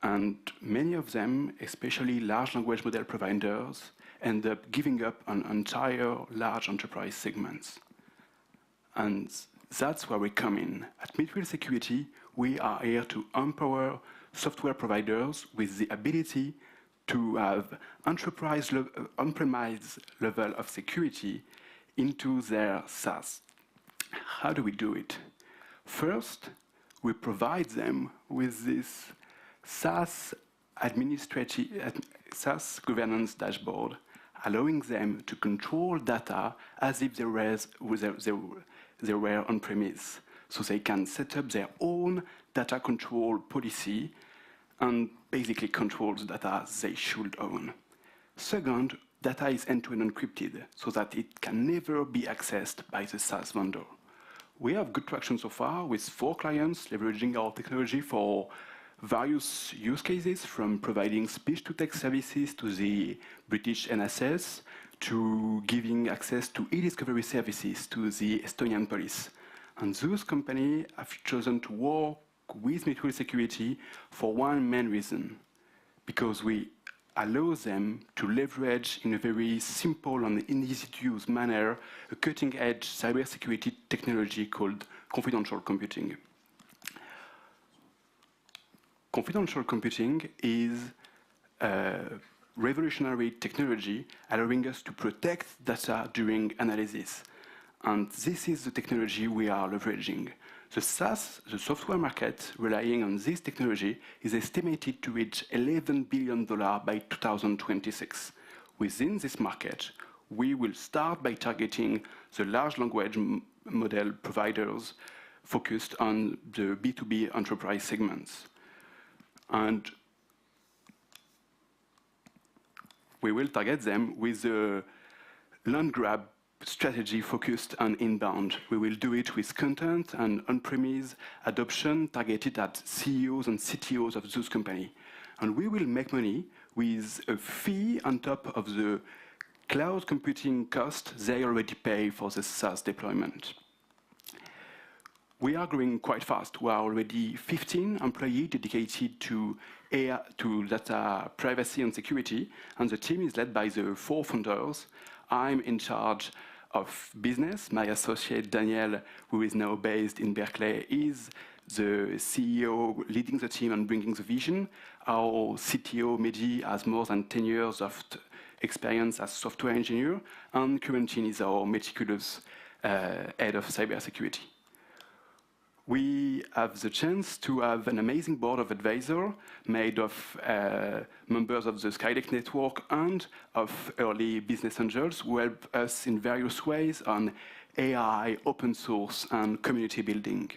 And many of them, especially large language model providers, end up giving up on entire large enterprise segments. And that's where we come in. At Mithril Security, we are here to empower software providers with the ability to have on-premise level of security into their SaaS. How do we do it? First, we provide them with this SaaS governance dashboard, allowing them to control data as if they were on-premise. So they can set up their own data control policy and basically control the data they should own. Second, data is end-to-end encrypted so that it can never be accessed by the SaaS vendor. We have good traction so far with 4 clients leveraging our technology for various use cases, from providing speech-to-text services to the British NSS, to giving access to e-discovery services to the Estonian police. And those companies have chosen to work with Mithril Security for one main reason, because we allow them to leverage in a very simple and easy-to-use manner a cutting-edge cybersecurity technology called confidential computing. Confidential computing is a revolutionary technology allowing us to protect data during analysis. And this is the technology we are leveraging. The SaaS, the software market relying on this technology, is estimated to reach $11 billion by 2026. Within this market, we will start by targeting the large language model providers focused on the B2B enterprise segments. And we will target them with the land grab strategy focused on inbound. We will do it with content and on-premise adoption targeted at CEOs and CTOs of those companies. And we will make money with a fee on top of the cloud computing cost they already pay for the SaaS deployment. We are growing quite fast. We are already 15 employees dedicated to AI, to data privacy and security, and the team is led by the 4 founders. I'm in charge of business. My associate, Daniel, who is now based in Berkeley, is the CEO leading the team and bringing the vision. Our CTO, Mehdi, has more than 10 years of experience as software engineer, and Quentin is our meticulous head of cybersecurity. We have the chance to have an amazing board of advisors made of members of the SkyDeck network and of early business angels who help us in various ways on AI, open source, and community building.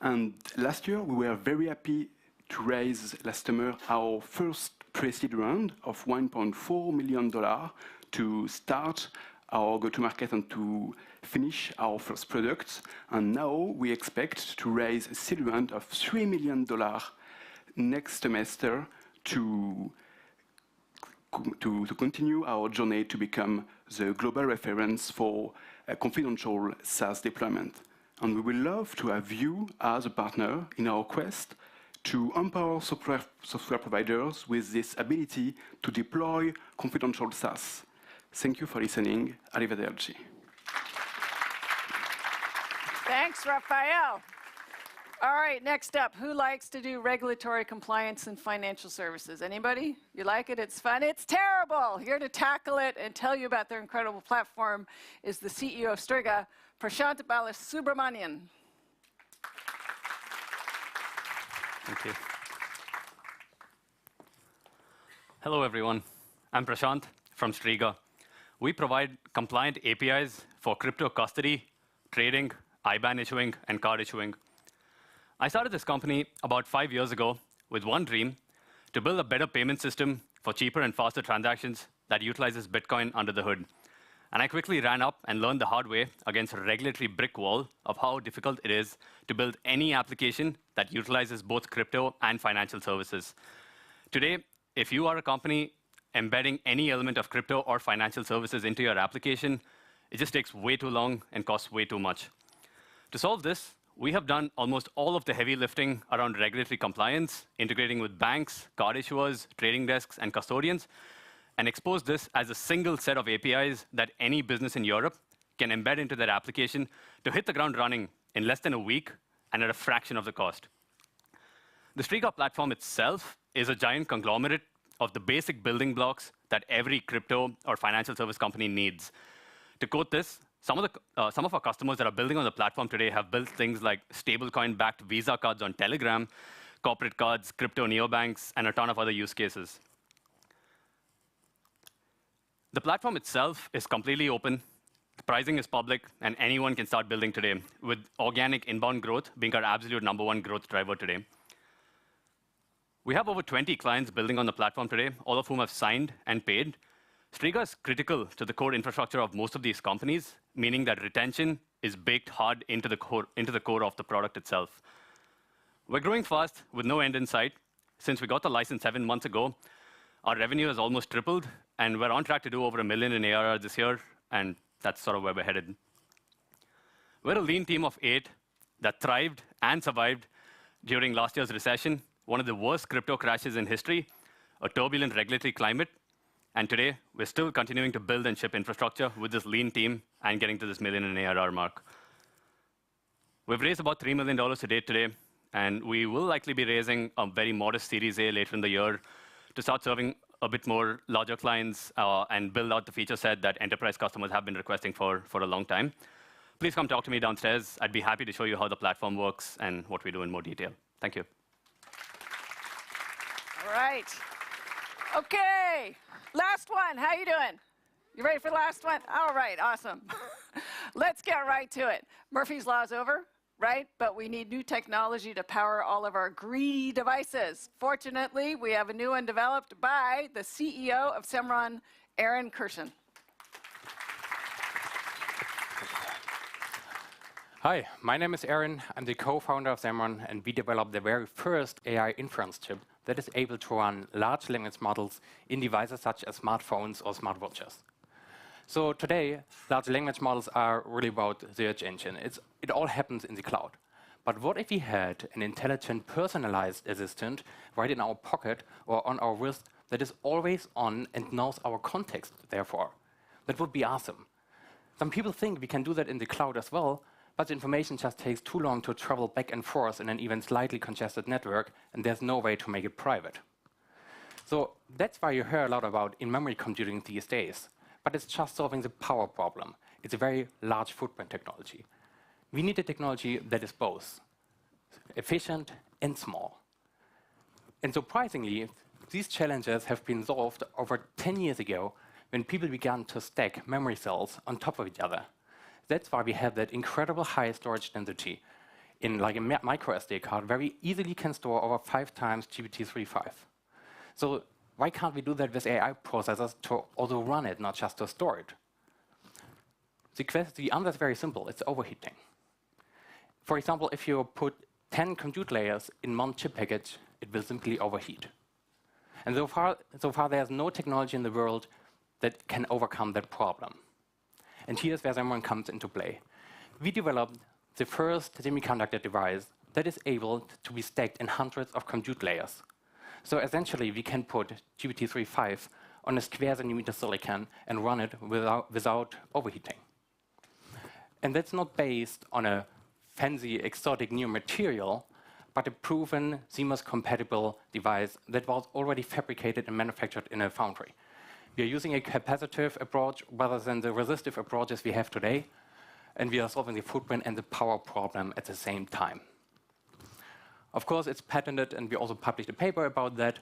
And last year, we were very happy to raise last summer our first pre-seed round of $1.4 million to start our go-to-market and to finish our first products. And now we expect to raise a seed round of $3 million next semester to continue our journey to become the global reference for confidential SaaS deployment. And we will love to have you as a partner in our quest to empower software providers with this ability to deploy confidential SaaS. Thank you for listening. Arrivederci. Thanks, Raphael. All right, next up, who likes to do regulatory compliance in financial services? Anybody? You like it? It's fun? It's terrible. Here to tackle it and tell you about their incredible platform is the CEO of Striga, Prashant Balasubramanian. Thank you. Hello, everyone. I'm Prashant from Striga. We provide compliant APIs for crypto custody, trading, IBAN issuing, and card issuing. I started this company about 5 years ago with one dream: to build a better payment system for cheaper and faster transactions that utilizes Bitcoin under the hood. And I quickly ran up and learned the hard way against a regulatory brick wall of how difficult it is to build any application that utilizes both crypto and financial services. Today, if you are a company embedding any element of crypto or financial services into your application, it just takes way too long and costs way too much. To solve this, we have done almost all of the heavy lifting around regulatory compliance, integrating with banks, card issuers, trading desks, and custodians, and expose this as a single set of APIs that any business in Europe can embed into their application to hit the ground running in less than a week and at a fraction of the cost. The Striga platform itself is a giant conglomerate of the basic building blocks that every crypto or financial service company needs. To quote this, some of our customers that are building on the platform today have built things like stablecoin-backed Visa cards on Telegram, corporate cards, crypto neobanks, and a ton of other use cases. The platform itself is completely open. The pricing is public, and anyone can start building today, with organic inbound growth being our absolute #1 growth driver today. We have over 20 clients building on the platform today, all of whom have signed and paid. Striga is critical to the core infrastructure of most of these companies, meaning that retention is baked hard into the core of the product itself. We're growing fast with no end in sight. Since we got the license 7 months ago, our revenue has almost tripled, and we're on track to do over $1 million in ARR this year, and that's sort of where we're headed. We're a lean team of 8 that thrived and survived during last year's recession, one of the worst crypto crashes in history, a turbulent regulatory climate, and today we're still continuing to build and ship infrastructure with this lean team and getting to this $1 million in ARR mark. We've raised about $3 million to date today, and we will likely be raising a very modest Series A later in the year to start serving a bit more larger clients and build out the feature set that enterprise customers have been requesting for a long time. Please come talk to me downstairs. I'd be happy to show you how the platform works and what we do in more detail. Thank you. All right. Okay. Last one. How you doing? You ready for the last one? All right. Awesome. Let's get right to it. Murphy's Law is over, right? But we need new technology to power all of our greedy devices. Fortunately, we have a new one developed by the CEO of Semron, Aaron Kirshen. Hi, my name is Aaron. I'm the co-founder of Xamarin, and we developed the very first AI inference chip that is able to run large language models in devices such as smartphones or smartwatches. So today, large language models are really about the search engine. It all happens in the cloud. But what if we had an intelligent, personalized assistant right in our pocket or on our wrist that is always on and knows our context, therefore? That would be awesome. Some people think we can do that in the cloud as well, but the information just takes too long to travel back and forth in an even slightly congested network, and there's no way to make it private. So that's why you hear a lot about in-memory computing these days. But it's just solving the power problem. It's a very large footprint technology. We need a technology that is both efficient and small. And surprisingly, these challenges have been solved over 10 years ago when people began to stack memory cells on top of each other. That's why we have that incredible high storage density in like a micro SD card, where we easily can store over 5 times GPT-3.5. So why can't we do that with AI processors to also run it, not just to store it? The answer is very simple. It's overheating. For example, if you put 10 compute layers in one chip package, it will simply overheat. And so far there's no technology in the world that can overcome that problem. And here's where Xamarin comes into play. We developed the first semiconductor device that is able to be stacked in hundreds of compute layers. So essentially, we can put GPT-3.5 on a square centimeter silicon and run it without overheating. And that's not based on a fancy, exotic new material, but a proven CMOS-compatible device that was already fabricated and manufactured in a foundry. We are using a capacitive approach rather than the resistive approaches we have today, and we are solving the footprint and the power problem at the same time. Of course, it's patented, and we also published a paper about that.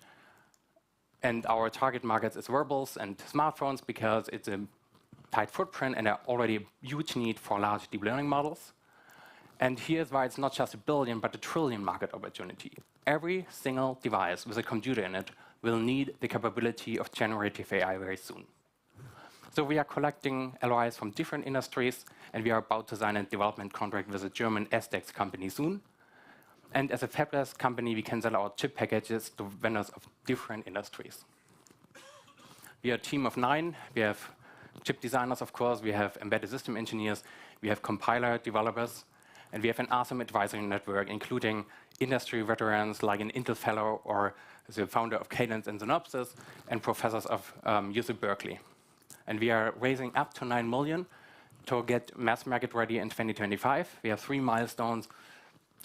And our target markets is wearables and smartphones because it's a tight footprint and already a huge need for large deep learning models. And here's why it's not just a billion, but a trillion market opportunity. Every single device with a computer in it will need the capability of generative AI very soon. So we are collecting LOIs from different industries, and we are about to sign a development contract with a German SDEX company soon. And as a fabless company, we can sell our chip packages to vendors of different industries. We are a team of 9. We have chip designers, of course. We have embedded system engineers. We have compiler developers. And we have an awesome advisory network, including industry veterans like an Intel fellow or the founder of Cadence and Synopsys, and professors of UC Berkeley. And we are raising up to 9 million to get mass market ready in 2025. We have 3 milestones: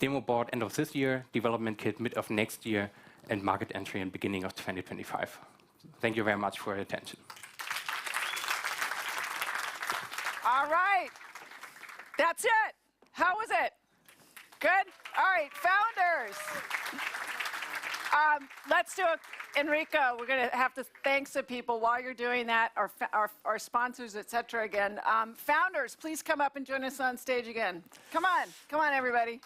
demo board end of this year, development kit mid of next year, and market entry in beginning of 2025. Thank you very much for your attention. All right. That's it. How was it? Good? All right, founders. Let's do it. Enrico, we're going to have to thank some people while you're doing that, our sponsors, et cetera, again. Founders, please come up and join us on stage again. Come on, everybody.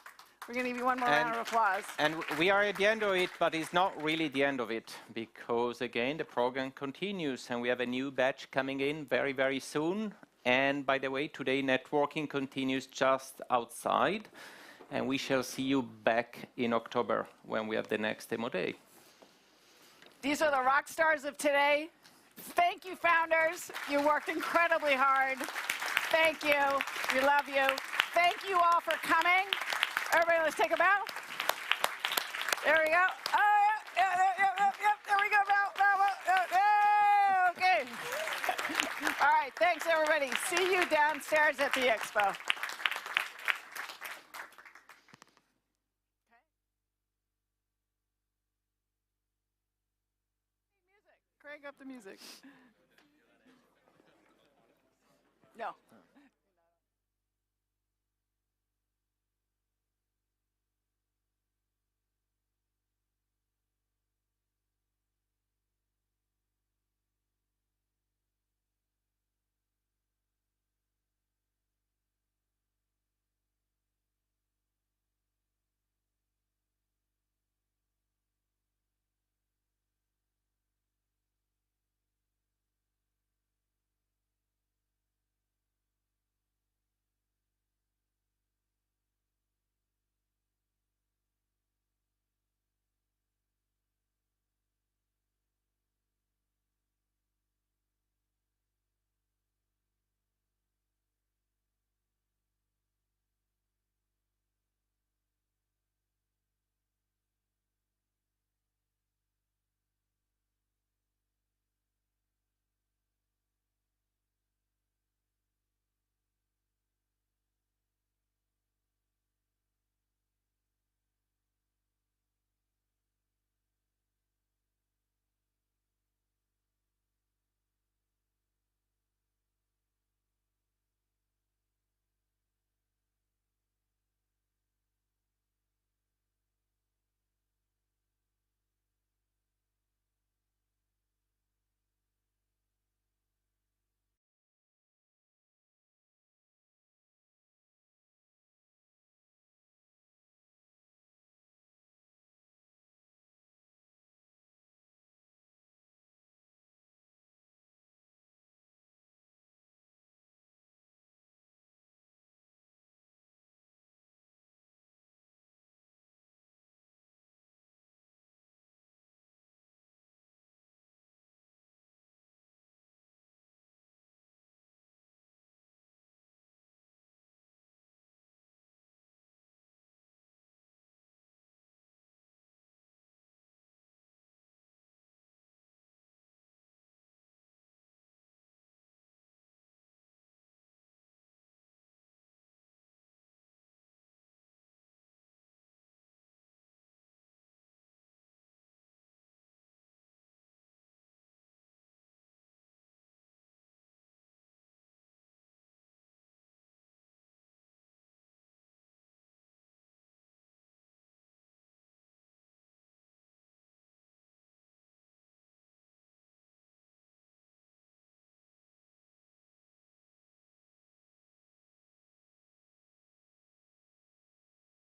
We're going to give you one more round of applause. And we are at the end of it, but it's not really the end of it, because, again, the program continues, and we have a new batch coming in very, very soon. And by the way, today networking continues just outside, and we shall see you back in October when we have the next demo day. These are the rock stars of today. Thank you, founders. You worked incredibly hard. Thank you. We love you. Thank you all for coming. Everybody, let's take a bow. There we go. Oh, yeah. There we go. Bow. Okay. All right. Thanks, everybody. See you downstairs at the expo. Crank up the music. No.